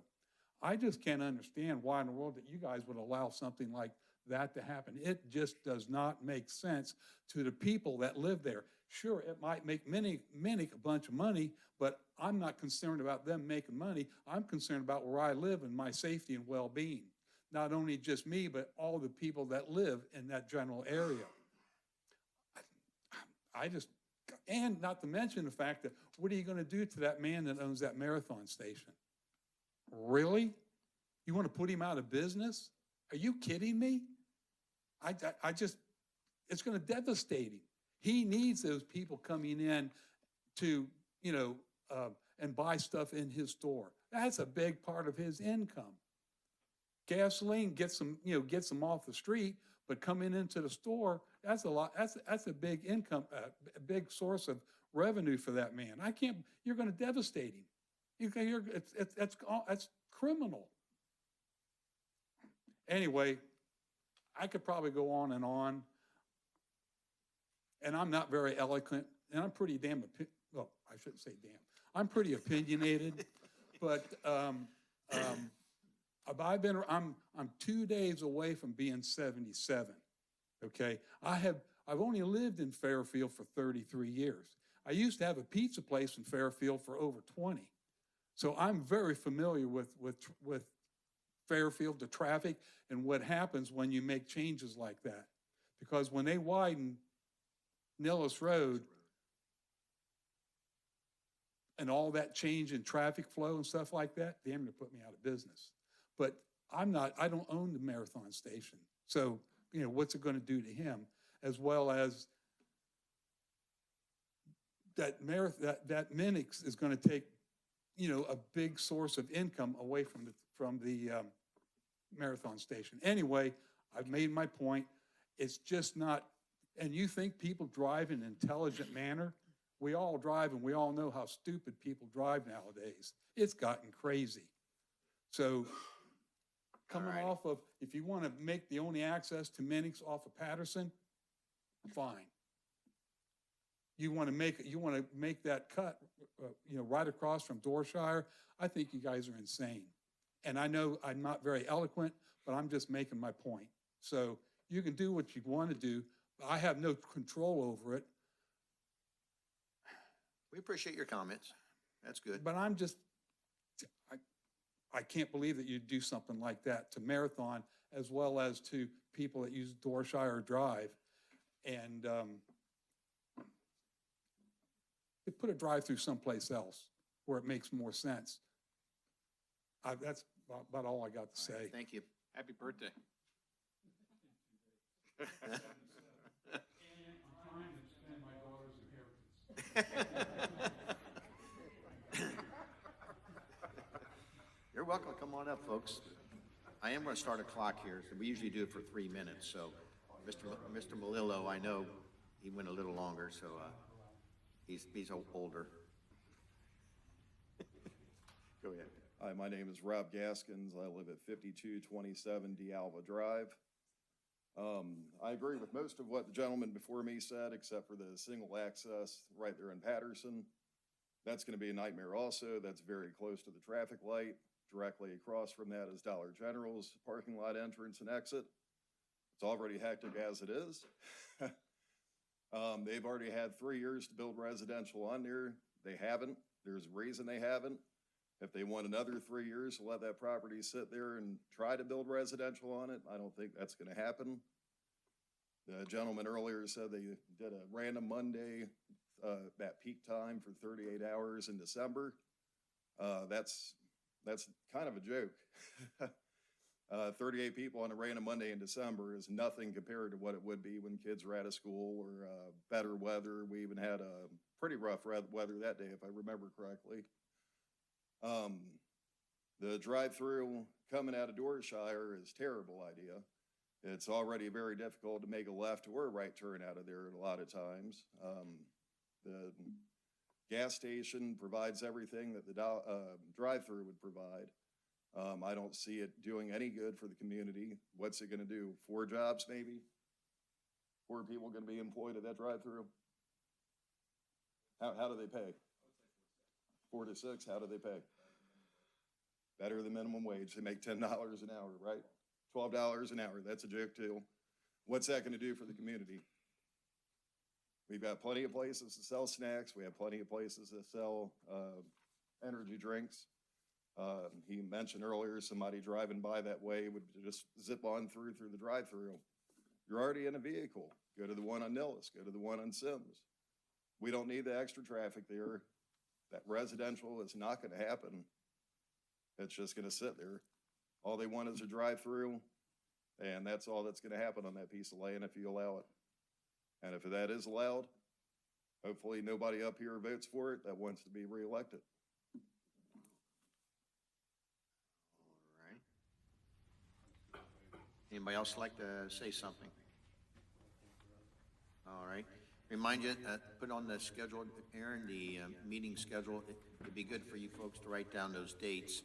I just can't understand why in the world that you guys would allow something like that to happen. It just does not make sense to the people that live there. Sure, it might make many a bunch of money, but I'm not concerned about them making money. I'm concerned about where I live and my safety and well-being. Not only just me, but all the people that live in that general area. And not to mention the fact that, what are you going to do to that man that owns that marathon station? Really? You want to put him out of business? Are you kidding me? It's going to devastate him. He needs those people coming in to, and buy stuff in his store. That's a big part of his income. Gasoline gets them off the street, but coming into the store, that's a lot. That's a big income, a big source of revenue for that man. You're going to devastate him. That's criminal. Anyway, I could probably go on, and I'm not very eloquent, and I'm pretty well, I shouldn't say damn. I'm pretty opinionated, but I'm 2 days away from being 77. Okay, I've only lived in Fairfield for 33 years. I used to have a pizza place in Fairfield for over 20, so I'm very familiar with Fairfield, the traffic, and what happens when you make changes like that. Because when they widen Nellis Road and all that change in traffic flow and stuff like that, damn near put me out of business. But I don't own the marathon station. So, what's it going to do to him? As well as that Minix is going to take, a big source of income away from the marathon station. Anyway, I've made my point. It's just not, and you think people drive in an intelligent manner? We all drive, and we all know how stupid people drive nowadays. It's gotten crazy. So coming off of, if you want to make the only access to Minix off of Patterson, fine. You want to make that cut, right across from Dorshire, I think you guys are insane. And I know I'm not very eloquent, but I'm just making my point. So you can do what you want to do. I have no control over it. We appreciate your comments. That's good. But I can't believe that you'd do something like that to Marathon as well as to people that use Dorshire Drive. And put a drive-through someplace else where it makes more sense. That's about all I got to say. Right, thank you. Happy birthday. You're welcome to come on up, folks. I am going to start a clock here. So we usually do it for 3 minutes. So Mr. Malillo, I know he went a little longer, so he's older. Go ahead. Hi, my name is Rob Gaskins. I live at 5227 D'Alva Drive. I agree with most of what the gentleman before me said, except for the single access right there in Patterson. That's going to be a nightmare also. That's very close to the traffic light. Directly across from that is Dollar General's parking lot entrance and exit. It's already hectic as it is. They've already had 3 years to build residential on there. They haven't. There's a reason they haven't. If they want another 3 years to let that property sit there and try to build residential on it, I don't think that's going to happen. The gentleman earlier said they did a random Monday, that peak time for 38 hours in December. That's kind of a joke. 38 people on a random Monday in December is nothing compared to what it would be when kids were out of school or better weather. We even had a pretty rough weather that day, if I remember correctly. The drive-through coming out of Dorshire is a terrible idea. It's already very difficult to make a left or a right turn out of there a lot of times. The gas station provides everything that the drive-through would provide. I don't see it doing any good for the community. What's it going to do? 4 jobs maybe? 4 people going to be employed at that drive-through? How do they pay? 4 to 6, how do they pay? Better than minimum wage. They make $10 an hour, right? $12 an hour. That's a joke too. What's that going to do for the community? We've got plenty of places to sell snacks. We have plenty of places to sell energy drinks. He mentioned earlier, somebody driving by that way would just zip on through the drive-through. You're already in a vehicle. Go to the one on Nillis, go to the one on Sims. We don't need the extra traffic there. That residential is not gonna happen. It's just gonna sit there. All they want is a drive-through, and that's all that's gonna happen on that piece of land if you allow it. And if that is allowed, hopefully nobody up here votes for it that wants to be reelected. All right. Anybody else like to say something? All right. Remind you, put on the schedule, Aaron, the meeting schedule. It'd be good for you folks to write down those dates.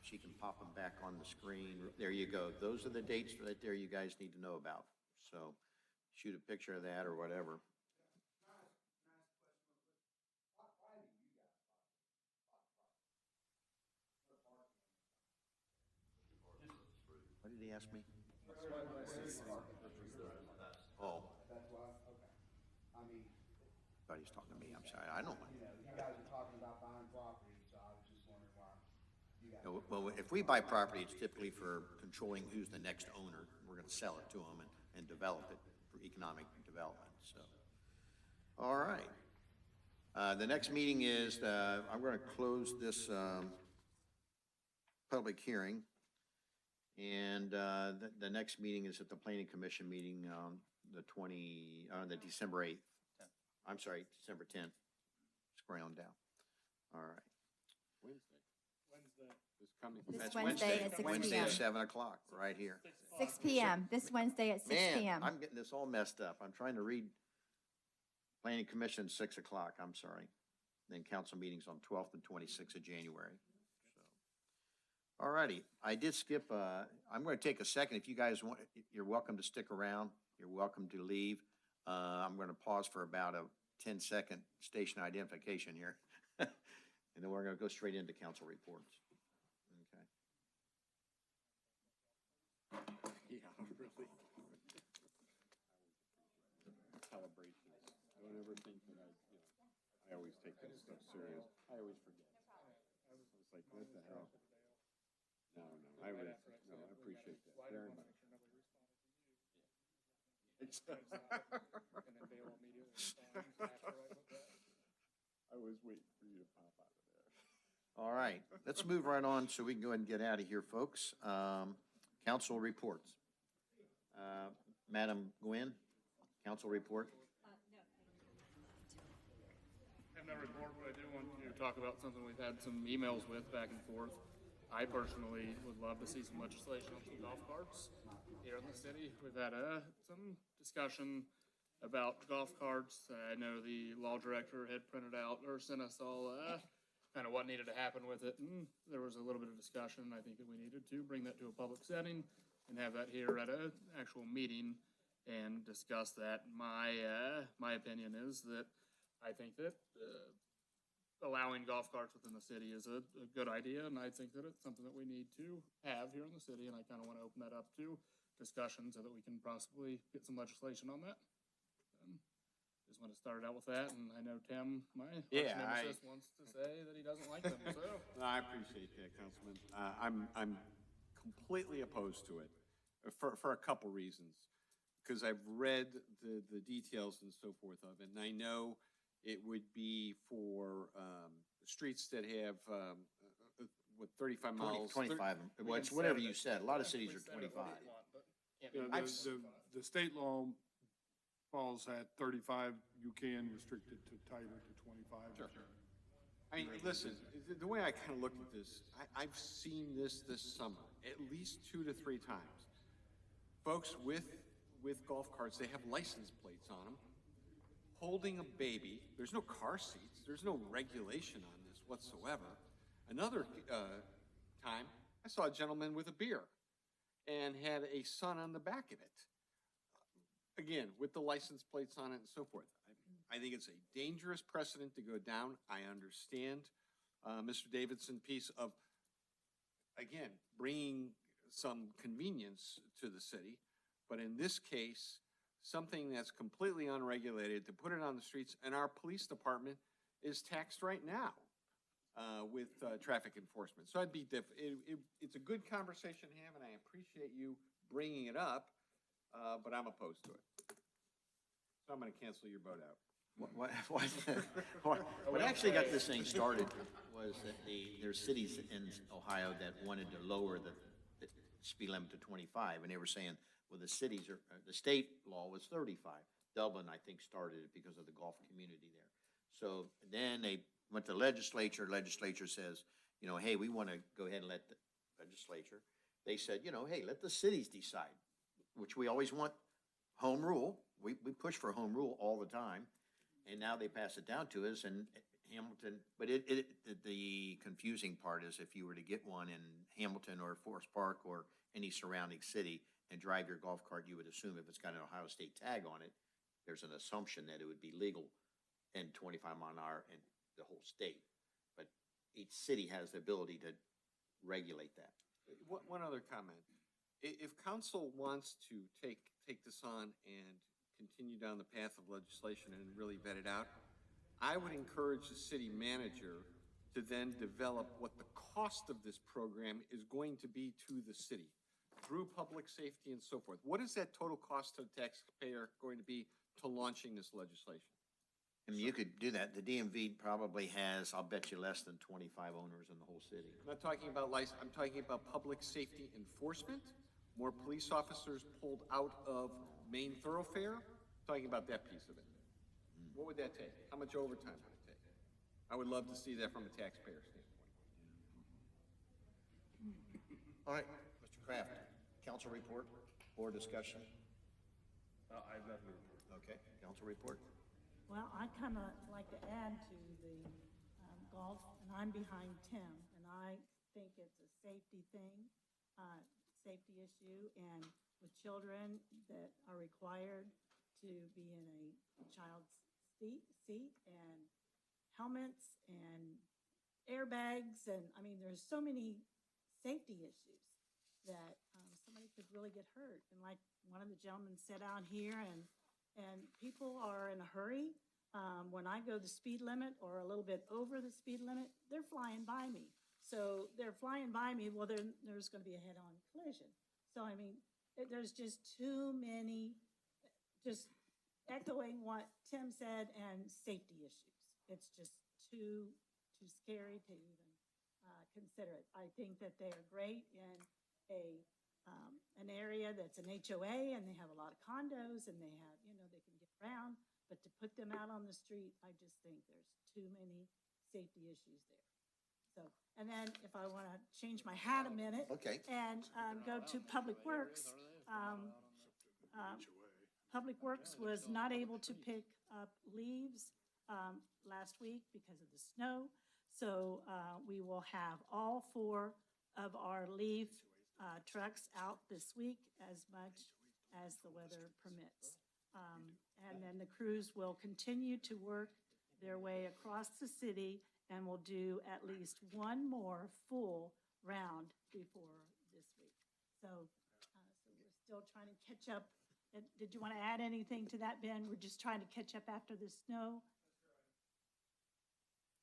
She can pop them back on the screen. There you go. Those are the dates right there you guys need to know about. So shoot a picture of that or whatever. What did he ask me? Oh. That's why, okay. I mean, Thought he was talking to me. I'm sorry. I don't. you know, you guys are talking about buying property, so I was just wondering why you guys. Well, if we buy property, it's typically for controlling who's the next owner. We're gonna sell it to them and develop it for economic development, so. All right. The next meeting is, I'm gonna close this, public hearing. And, the next meeting is at the Planning Commission meeting, the December 8th. I'm sorry, December 10th. Scroll down. All right. Wednesday. This coming. This That's Wednesday at 6 Wednesday p.m. at 7 o'clock, right here. 6 p.m., this Wednesday at 6 Man, p.m. I'm getting this all messed up. I'm trying to read Planning Commission 6 o'clock, I'm sorry. Then council meetings on 12th and 26th of January. So, all righty, I did skip, I'm going to take a second. If you guys want, you're welcome to stick around. You're welcome to leave. I'm going to pause for about a 10-second station identification here. And then we're going to go straight into council reports. Okay. Yeah, really. Calibrations. Don't ever think that I always take this stuff serious. I always forget. It's like, what the hell? No, I appreciate that very much. I was waiting for you to pop out of there. All right, let's move right on so we can go ahead and get out of here, folks. Council reports. Madam Gwen, council report. I have no report, but I do want to talk about something we've had some emails with back and forth. I personally would love to see some legislation on some golf carts here in the city. We've had some discussion about golf carts. I know the law director had printed out or sent us all kind of what needed to happen with it. And there was a little bit of discussion. I think that we needed to bring that to a public setting and have that here at an actual meeting and discuss that. My opinion is that I think that allowing golf carts within the city is a good idea, and I think that it's something that we need to have here in the city, and I kind of want to open that up to discussion so that we can possibly get some legislation on that. Just want to start out with that, and I know Tim, my arch nemesis, wants to say that he doesn't like them, so. No, I appreciate that, Councilman. I'm completely opposed to it for a couple reasons. Because I've read the details and so forth of it, and I know it would be for streets that have, 35 miles? 25, well, it's whatever you said. A lot of cities are 25. The state law falls at 35, you can restrict it to tighter to 25. Sure. I mean, listen, the way I kind of look at this, I've seen this summer at least 2 to 3 times. Folks with golf carts, they have license plates on them, holding a baby. There's no car seats. There's no regulation on this whatsoever. Another time, I saw a gentleman with a beer and had a son on the back of it. Again, with the license plates on it and so forth. I think it's a dangerous precedent to go down. I understand Mr. Davidson's piece of, again, bringing some convenience to the city. But in this case, something that's completely unregulated, to put it on the streets, and our police department is taxed right now with traffic enforcement. So it's a good conversation to have, and I appreciate you bringing it up, but I'm opposed to it. So I'm gonna cancel your vote out. What actually got this thing started was that there's cities in Ohio that wanted to lower the speed limit to 25, and they were saying, well, the state law was 35. Dublin, I think, started it because of the golf community there. So then they went to legislature says, hey, we want to go ahead and let the legislature, they said, hey, let the cities decide, which we always want home rule. We push for home rule all the time. And now they pass it down to us, and Hamilton, but the confusing part is if you were to get one in Hamilton or Forest Park or any surrounding city and drive your golf cart, you would assume if it's got an Ohio State tag on it, there's an assumption that it would be legal in 25 mile an hour in the whole state. But each city has the ability to regulate that. One other comment. If council wants to take this on and continue down the path of legislation and really vet it out, I would encourage the city manager to then develop what the cost of this program is going to be to the city through public safety and so forth. What is that total cost to the taxpayer going to be to launching this legislation? I mean, you could do that. The DMV probably has, I'll bet you, less than 25 owners in the whole city. I'm not talking about license, I'm talking about public safety enforcement, more police officers pulled out of main thoroughfare, talking about that piece of it. What would that take? How much overtime would it take? I would love to see that from a taxpayer standpoint. All right, Mr. Kraft, council report or discussion? I have nothing to report. Okay, council report. Well, I'd kind of like to add to the golf, and I'm behind Tim, and I think it's a safety thing, safety issue, and with children that are required to be in a child's seat and helmets and airbags, and I mean, there's so many safety issues that somebody could really get hurt. And like one of the gentlemen said out here, and people are in a hurry. When I go the speed limit or a little bit over the speed limit, they're flying by me. So they're flying by me, well, there's going to be a head-on collision. So, I mean, there's just too many, just echoing what Tim said, and safety issues. It's just too scary to even consider it. I think that they are great in an area that's an HOA, and they have a lot of condos, and they have, they can get around. But to put them out on the street, I just think there's too many safety issues there. So, and then if I want to change my hat a minute. Okay. And go to Public Works. Public Works was not able to pick up leaves last week because of the snow. So we will have all 4 of our leaf trucks out this week as much as the weather permits. And then the crews will continue to work their way across the city and will do at least one more full round before this week. So, we're still trying to catch up. Did you want to add anything to that, Ben? We're just trying to catch up after the snow.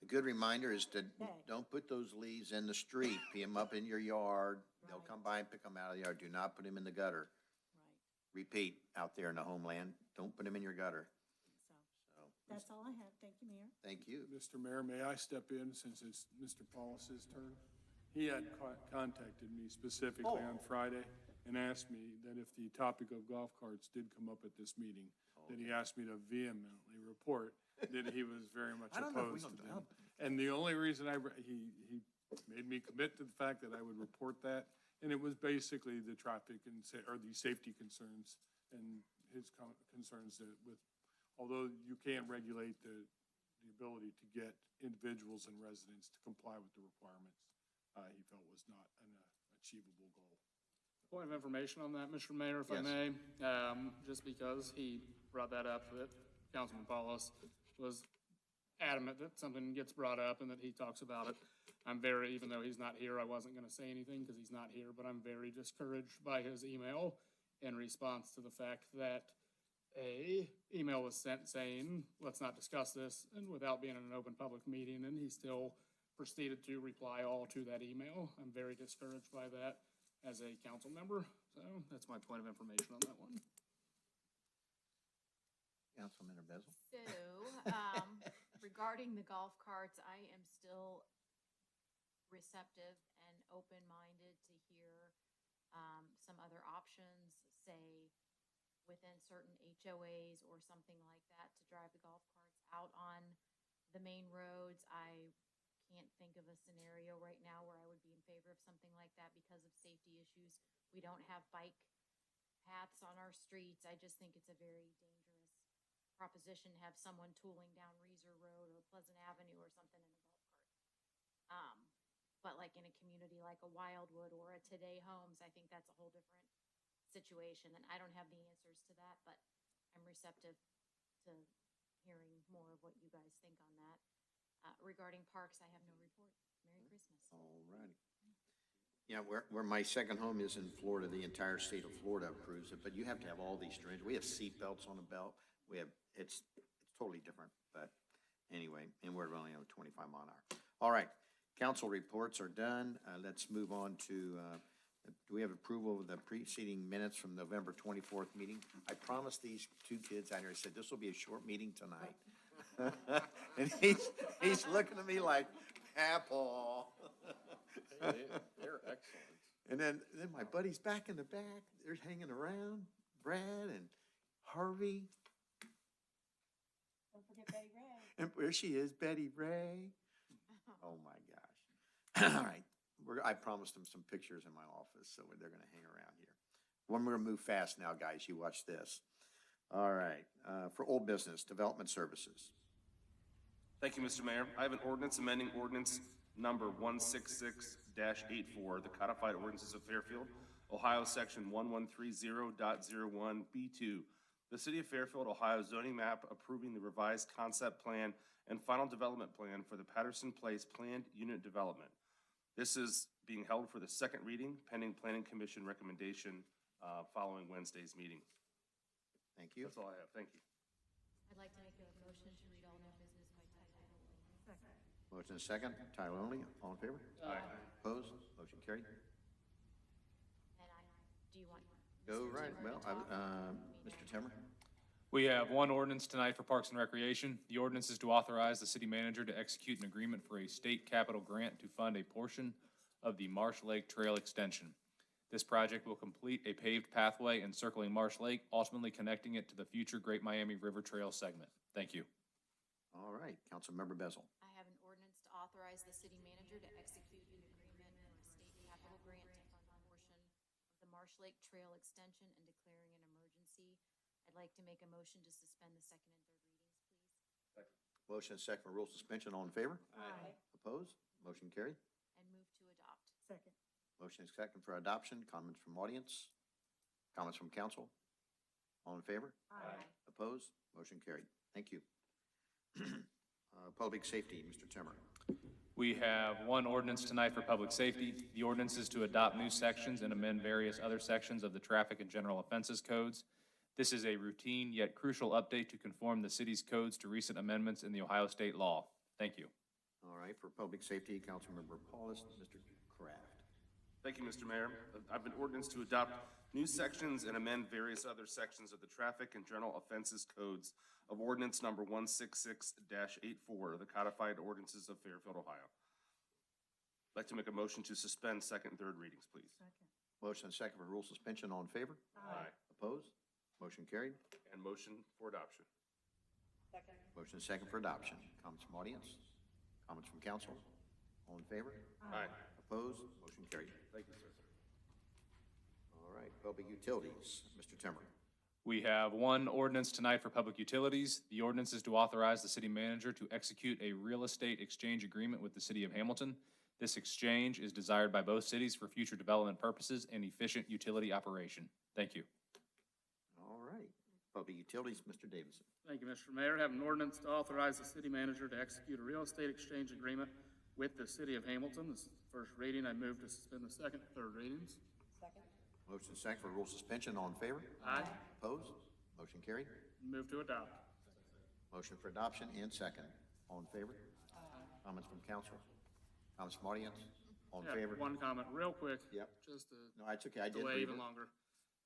A good reminder is to Okay. don't put those leaves in the street. Put them up in your yard. They'll come by and pick them out of the yard. Do not put them in the gutter. Right. Repeat, out there in the homeland, don't put them in your gutter. So that's all I have. Thank you, Mayor. Thank you. Mr. Mayor, may I step in since it's Mr. Paulus's turn? He had contacted me specifically on Friday and asked me that if the topic of golf carts did come up at this meeting, that he asked me to vehemently report that he was very much opposed to them. And the only reason he made me commit to the fact that I would report that, and it was basically the traffic and or the safety concerns and his concerns that although you can't regulate the ability to get individuals and residents to comply with the requirements, he felt was not an achievable goal. Point of information on that, Mr. Mayor, if I Yes. may, just because he brought that up, that Councilman Paulus was adamant that something gets brought up and that he talks about it. Even though he's not here, I wasn't gonna say anything because he's not here, but I'm very discouraged by his email in response to the fact that a email was sent saying, let's not discuss this, and without being in an open public meeting, and he still proceeded to reply all to that email. I'm very discouraged by that as a council member, so that's my point of information on that one. Councilman Bezel? So, regarding the golf carts, I am still receptive and open-minded to hear, some other options, say, within certain HOAs or something like that to drive the golf carts out on the main roads. I can't think of a scenario right now where I would be in favor of something like that because of safety issues. We don't have bike paths on our streets. I just think it's a very dangerous proposition to have someone tooling down Reeser Road or Pleasant Avenue or something in a golf cart. But like in a community like a Wildwood or a Today Homes, I think that's a whole different situation, and I don't have the answers to that, but I'm receptive to hearing more of what you guys think on that. Regarding parks, I have no report. Merry Christmas. All righty. Yeah, where my second home is in Florida, the entire state of Florida approves it, but you have to have all these strings. We have seat belts on the belt. We have, it's totally different, but anyway, and we're only on 25 mile an hour. All right, council reports are done. Let's move on to, do we have approval of the preceding minutes from November 24th meeting? I promised these two kids out here, I said, this will be a short meeting tonight. And he's looking at me like, Papa. They're excellent. And then my buddies back in the back, they're hanging around, Brad and Harvey. Don't forget Betty Ray. And where she is, Betty Ray. Oh, my gosh. All right. I promised them some pictures in my office, so they're going to hang around here. We're going to move fast now, guys. You watch this. All right. For old business, development services. Thank you, Mr. Mayor. I have an ordinance amending ordinance number 166-84, the codified ordinances of Fairfield, Ohio, section 1130.01B2. The city of Fairfield, Ohio zoning map approving the revised concept plan and final development plan for the Patterson Place planned unit development. This is being held for the second reading, pending Planning Commission recommendation following Wednesday's meeting. Thank you. That's all I have. Thank you. I'd like to make a motion to read all new business by title only. Second. Motion is second, title only. All in favor? Aye. Opposed? Motion carried. And do you want? Go Mr. right. Timmer Well, to talk? Mr. Timmer? We have one ordinance tonight for Parks and Recreation. The ordinance is to authorize the city manager to execute an agreement for a state capital grant to fund a portion of the Marsh Lake Trail extension. This project will complete a paved pathway encircling Marsh Lake, ultimately connecting it to the future Great Miami River Trail segment. Thank you. All right, Councilmember Bezel. I have an ordinance to authorize the city manager to execute an agreement for a state capital grant to fund a portion of the Marsh Lake Trail extension and declaring an emergency. I'd like to make a motion to suspend the second and third readings, please. Motion is second for rule suspension. All in favor? Aye. Opposed? Motion carried. And move to adopt. Second. Motion is second for adoption. Comments from audience? Comments from council? All in favor? Aye. Opposed? Motion carried. Thank you. Public safety, Mr. Timmer. We have one ordinance tonight for public safety. The ordinance is to adopt new sections and amend various other sections of the traffic and general offenses codes. This is a routine yet crucial update to conform the city's codes to recent amendments in the Ohio state law. Thank you. All right, for public safety, Councilmember Paulus, Mr. Kraft. Thank you, Mr. Mayor. I have an ordinance to adopt new sections and amend various other sections of the traffic and general offenses codes of ordinance number 166-84, the codified ordinances of Fairfield, Ohio. I'd like to make a motion to suspend second and third readings, please. Second. Motion second for rule suspension. All in favor? Aye. Opposed? Motion carried. And motion for adoption. Second. Motion second for adoption. Comments from audience? Comments from council? All in favor? Aye. Opposed? Motion carried. Thank you, sir. All right, public utilities, Mr. Timmer. We have one ordinance tonight for public utilities. The ordinance is to authorize the city manager to execute a real estate exchange agreement with the city of Hamilton. This exchange is desired by both cities for future development purposes and efficient utility operation. Thank you. All right, public utilities, Mr. Davidson. Thank you, Mr. Mayor. I have an ordinance to authorize the city manager to execute a real estate exchange agreement with the city of Hamilton. This is the first reading. I move to suspend the second and third readings. Second. Motion second for rule suspension. All in favor? Aye. Opposed? Motion carried. Move to adopt. Motion for adoption and second. All in favor? Comments from council? Comments from audience? All in Yeah, favor? one comment, real quick. Yep. Just to No, it's okay. I did delay read even it. longer.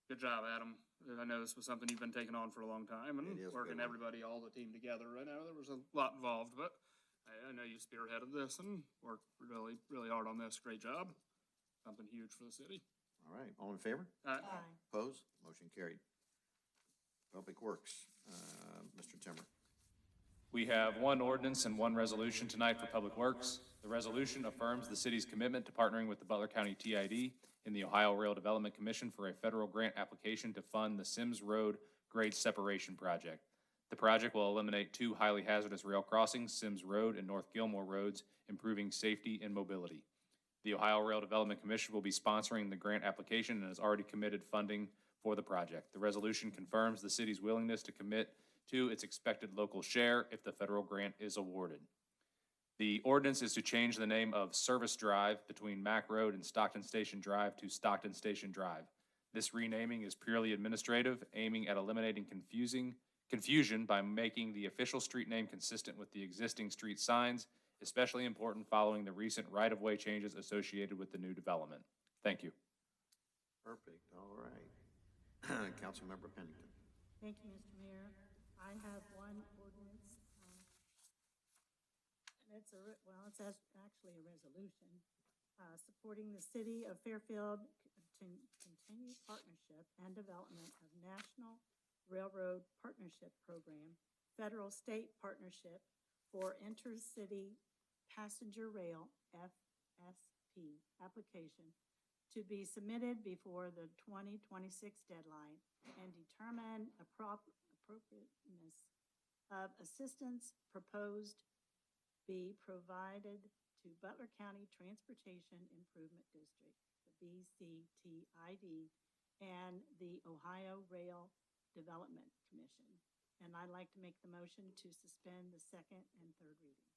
Good job, Adam. I know this was something you've been taking on for a long time and It is a good working one. everybody, all the team together. I know there was a lot involved, but I know you spearheaded this and worked really, really hard on this. Great job. Something huge for the city. All right, all in favor? Aye. Opposed? Motion carried. Public Works, Mr. Timmer. We have one ordinance and one resolution tonight for Public Works. The resolution affirms the city's commitment to partnering with the Butler County TID in the Ohio Rail Development Commission for a federal grant application to fund the Sims Road Grade Separation Project. The project will eliminate two highly hazardous rail crossings, Sims Road and North Gilmore Roads, improving safety and mobility. The Ohio Rail Development Commission will be sponsoring the grant application and has already committed funding for the project. The resolution confirms the city's willingness to commit to its expected local share if the federal grant is awarded. The ordinance is to change the name of Service Drive between Mack Road and Stockton Station Drive to Stockton Station Drive. This renaming is purely administrative, aiming at eliminating confusion by making the official street name consistent with the existing street signs, especially important following the recent right-of-way changes associated with the new development. Thank you. Perfect, all right. Councilmember Pennington. Thank you, Mr. Mayor. I have one ordinance, and it's actually a resolution, supporting the city of Fairfield continued partnership and development of National Railroad Partnership Program, Federal State Partnership for Intercity Passenger Rail, FSP, application to be submitted before the 2026 deadline and determine appropriateness of assistance proposed be provided to Butler County Transportation Improvement District, the BCTID, and the Ohio Rail Development Commission. And I'd like to make the motion to suspend the second and third readings.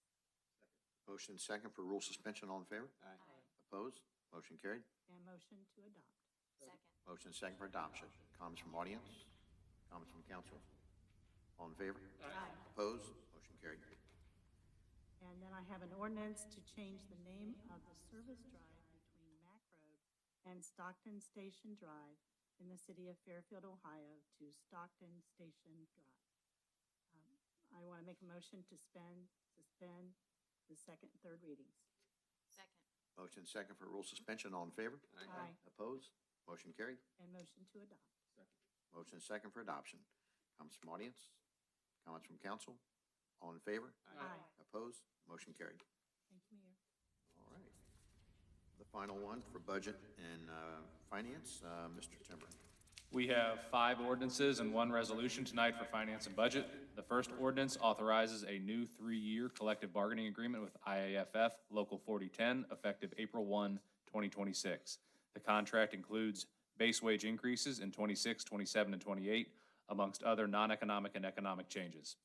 Motion second for rule suspension, all in favor? Aye. Opposed? Motion carried. And motion to adopt. Second. Motion second for adoption. Comments from audience? Comments from council? All in favor? Aye. Opposed? Motion carried. And then I have an ordinance to change the name of the service drive between Mack Road and Stockton Station Drive in the city of Fairfield, Ohio, to Stockton Station Drive. I want to make a motion to suspend the second and third readings. Second. Motion second for rule suspension, all in favor? Aye. Opposed? Motion carried. And motion to adopt. Motion second for adoption. Comments from audience? Comments from council? All in favor? Aye. Opposed? Motion carried. Thank you, Mayor. All right. The final one for budget and finance, Mr. Timber. We have 5 ordinances and 1 resolution tonight for finance and budget. The first ordinance authorizes a new 3-year collective bargaining agreement with IAFF Local 4010 effective April 1, 2026. The contract includes base wage increases in 26, 27, and 28, amongst other non-economic and economic changes.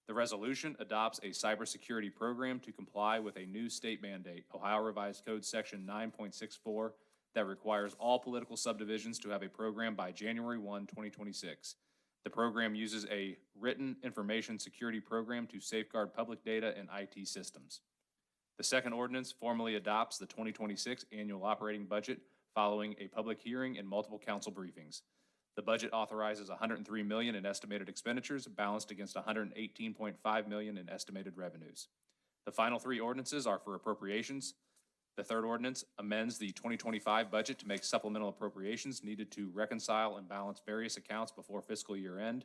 The resolution adopts a cybersecurity program to comply with a new state mandate, Ohio Revised Code Section 9.64, that requires all political subdivisions to have a program by January 1, 2026. The program uses a written information security program to safeguard public data and IT systems. The second ordinance formally adopts the 2026 annual operating budget following a public hearing and multiple council briefings. The budget authorizes $103 million in estimated expenditures, balanced against $118.5 million in estimated revenues. The final 3 ordinances are for appropriations. The third ordinance amends the 2025 budget to make supplemental appropriations needed to reconcile and balance various accounts before fiscal year end.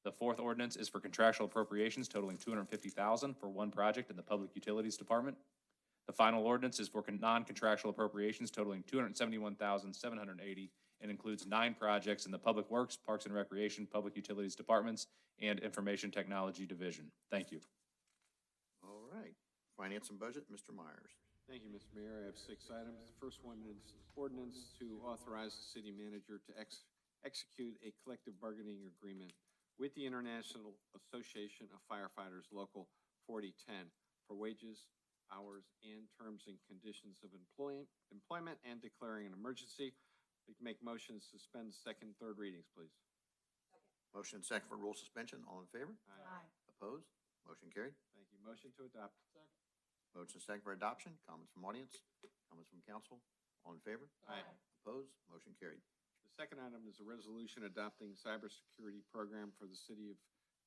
The fourth ordinance is for contractual appropriations totaling $250,000 for 1 project in the Public Utilities Department. The final ordinance is for non-contractual appropriations totaling $271,780 and includes 9 projects in the Public Works, Parks and Recreation, Public Utilities Departments, and Information Technology Division. Thank you. All right. Finance and budget, Mr. Myers. Thank you, Mr. Mayor. I have 6 items. The first one is ordinance to authorize the city manager to execute a collective bargaining agreement with the International Association of Firefighters Local 4010 for wages, hours, and terms and conditions of employment and declaring an emergency. We can make motions to suspend second, third readings, please. Motion and second for rule suspension. All in favor? Aye. Opposed? Motion carried. Thank you. Motion to adopt. Motion and second for adoption. Comments from audience? Comments from council? All in favor? Aye. Opposed? Motion carried. The second item is a resolution adopting cybersecurity program for the city of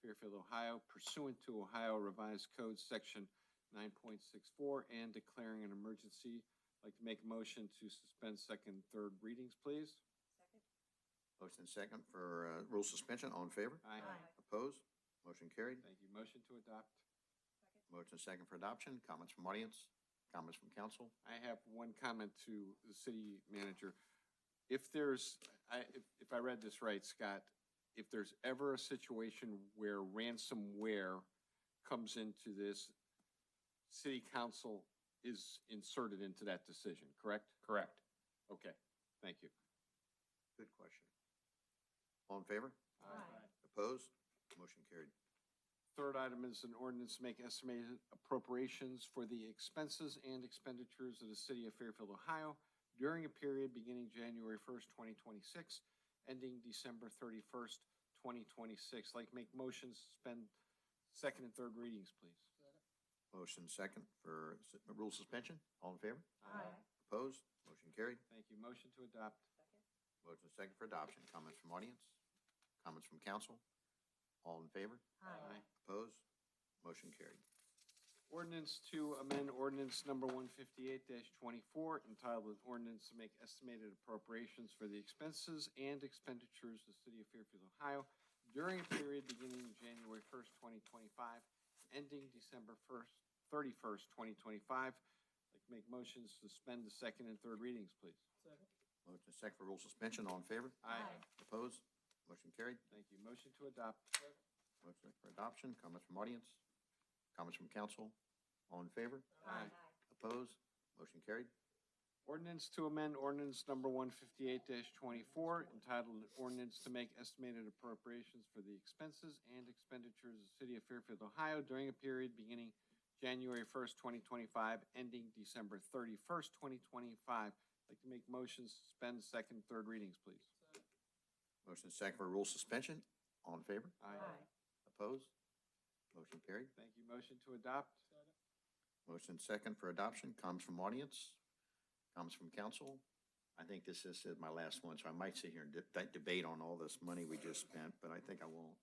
Fairfield, Ohio pursuant to Ohio Revised Code Section 9.64 and declaring an emergency. I'd like to make a motion to suspend second and third readings, please. Motion and second for rule suspension. All in favor? Aye. Opposed? Motion carried. Thank you. Motion to adopt. Motion and second for adoption. Comments from audience? Comments from council? I have one comment to the city manager. If there's, if I read this right, Scott, if there's ever a situation where ransomware comes into this, city council is inserted into that decision, correct? Correct. Okay, thank you. Good question. All in favor? Aye. Opposed? Motion carried. Third item is an ordinance to make estimated appropriations for the expenses and expenditures of the city of Fairfield, Ohio during a period beginning January 1st, 2026, ending December 31st, 2026. Like make motions, suspend second and third readings, please. Motion second for rule suspension. All in favor? Aye. Opposed? Motion carried. Thank you. Motion to adopt. Motion second for adoption. Comments from audience? Comments from council? All in favor? Aye. Opposed? Motion carried. Ordinance to amend ordinance number 158-24, entitled an ordinance to make estimated appropriations for the expenses and expenditures of the city of Fairfield, Ohio during a period beginning January 1st, 2025, ending December 31st, 2025. I'd like to make motions to suspend the second and third readings, please. Motion second for rule suspension. All in favor? Aye. Opposed? Motion carried. Thank you. Motion to adopt. Motion second for adoption. Comments from audience? Comments from council? All in favor? Aye. Opposed? Motion carried. Ordinance to amend ordinance number 158-24, entitled an ordinance to make estimated appropriations for the expenses and expenditures of the city of Fairfield, Ohio during a period beginning January 1st, 2025, ending December 31st, 2025. I'd like to make motions, suspend second, third readings, please. Motion second for rule suspension. All in favor? Aye. Opposed? Motion carried. Thank you. Motion to adopt. Motion second for adoption. Comments from audience? Comments from council? I think this is my last one, so I might sit here and debate on all this money we just spent, but I think I won't.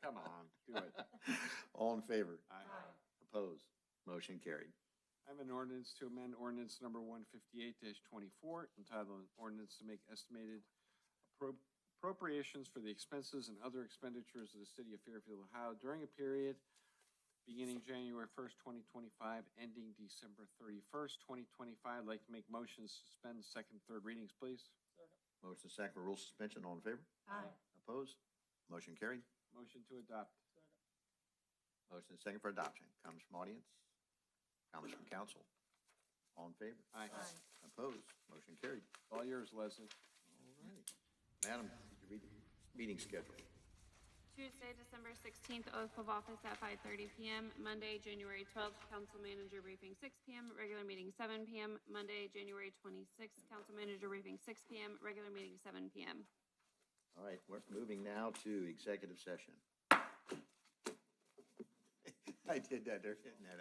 Come on, do it. All in favor? Aye. Opposed? Motion carried. I have an ordinance to amend ordinance number 158-24, entitled an ordinance to make estimated appropriations for the expenses and other expenditures of the city of Fairfield, Ohio during a period beginning January 1st, 2025, ending December 31st, 2025. I'd like to make motions, suspend the second, third readings, please. Motion second for rule suspension. All in favor? Aye. Opposed? Motion carried. Motion to adopt. Motion second for adoption. Comments from audience? Comments from council? All in favor? Aye. Opposed? Motion carried. All yours, Leslie. All right. Madam, could you read the meeting schedule? Tuesday, December 16th, oath of office at 5:30 PM. Monday, January 12th, council manager briefing 6 PM, regular meeting 7 PM. Monday, January 26th, council manager briefing 6 PM, regular meeting 7 PM. All right, we're moving now to executive session. I did that, they're hitting that out.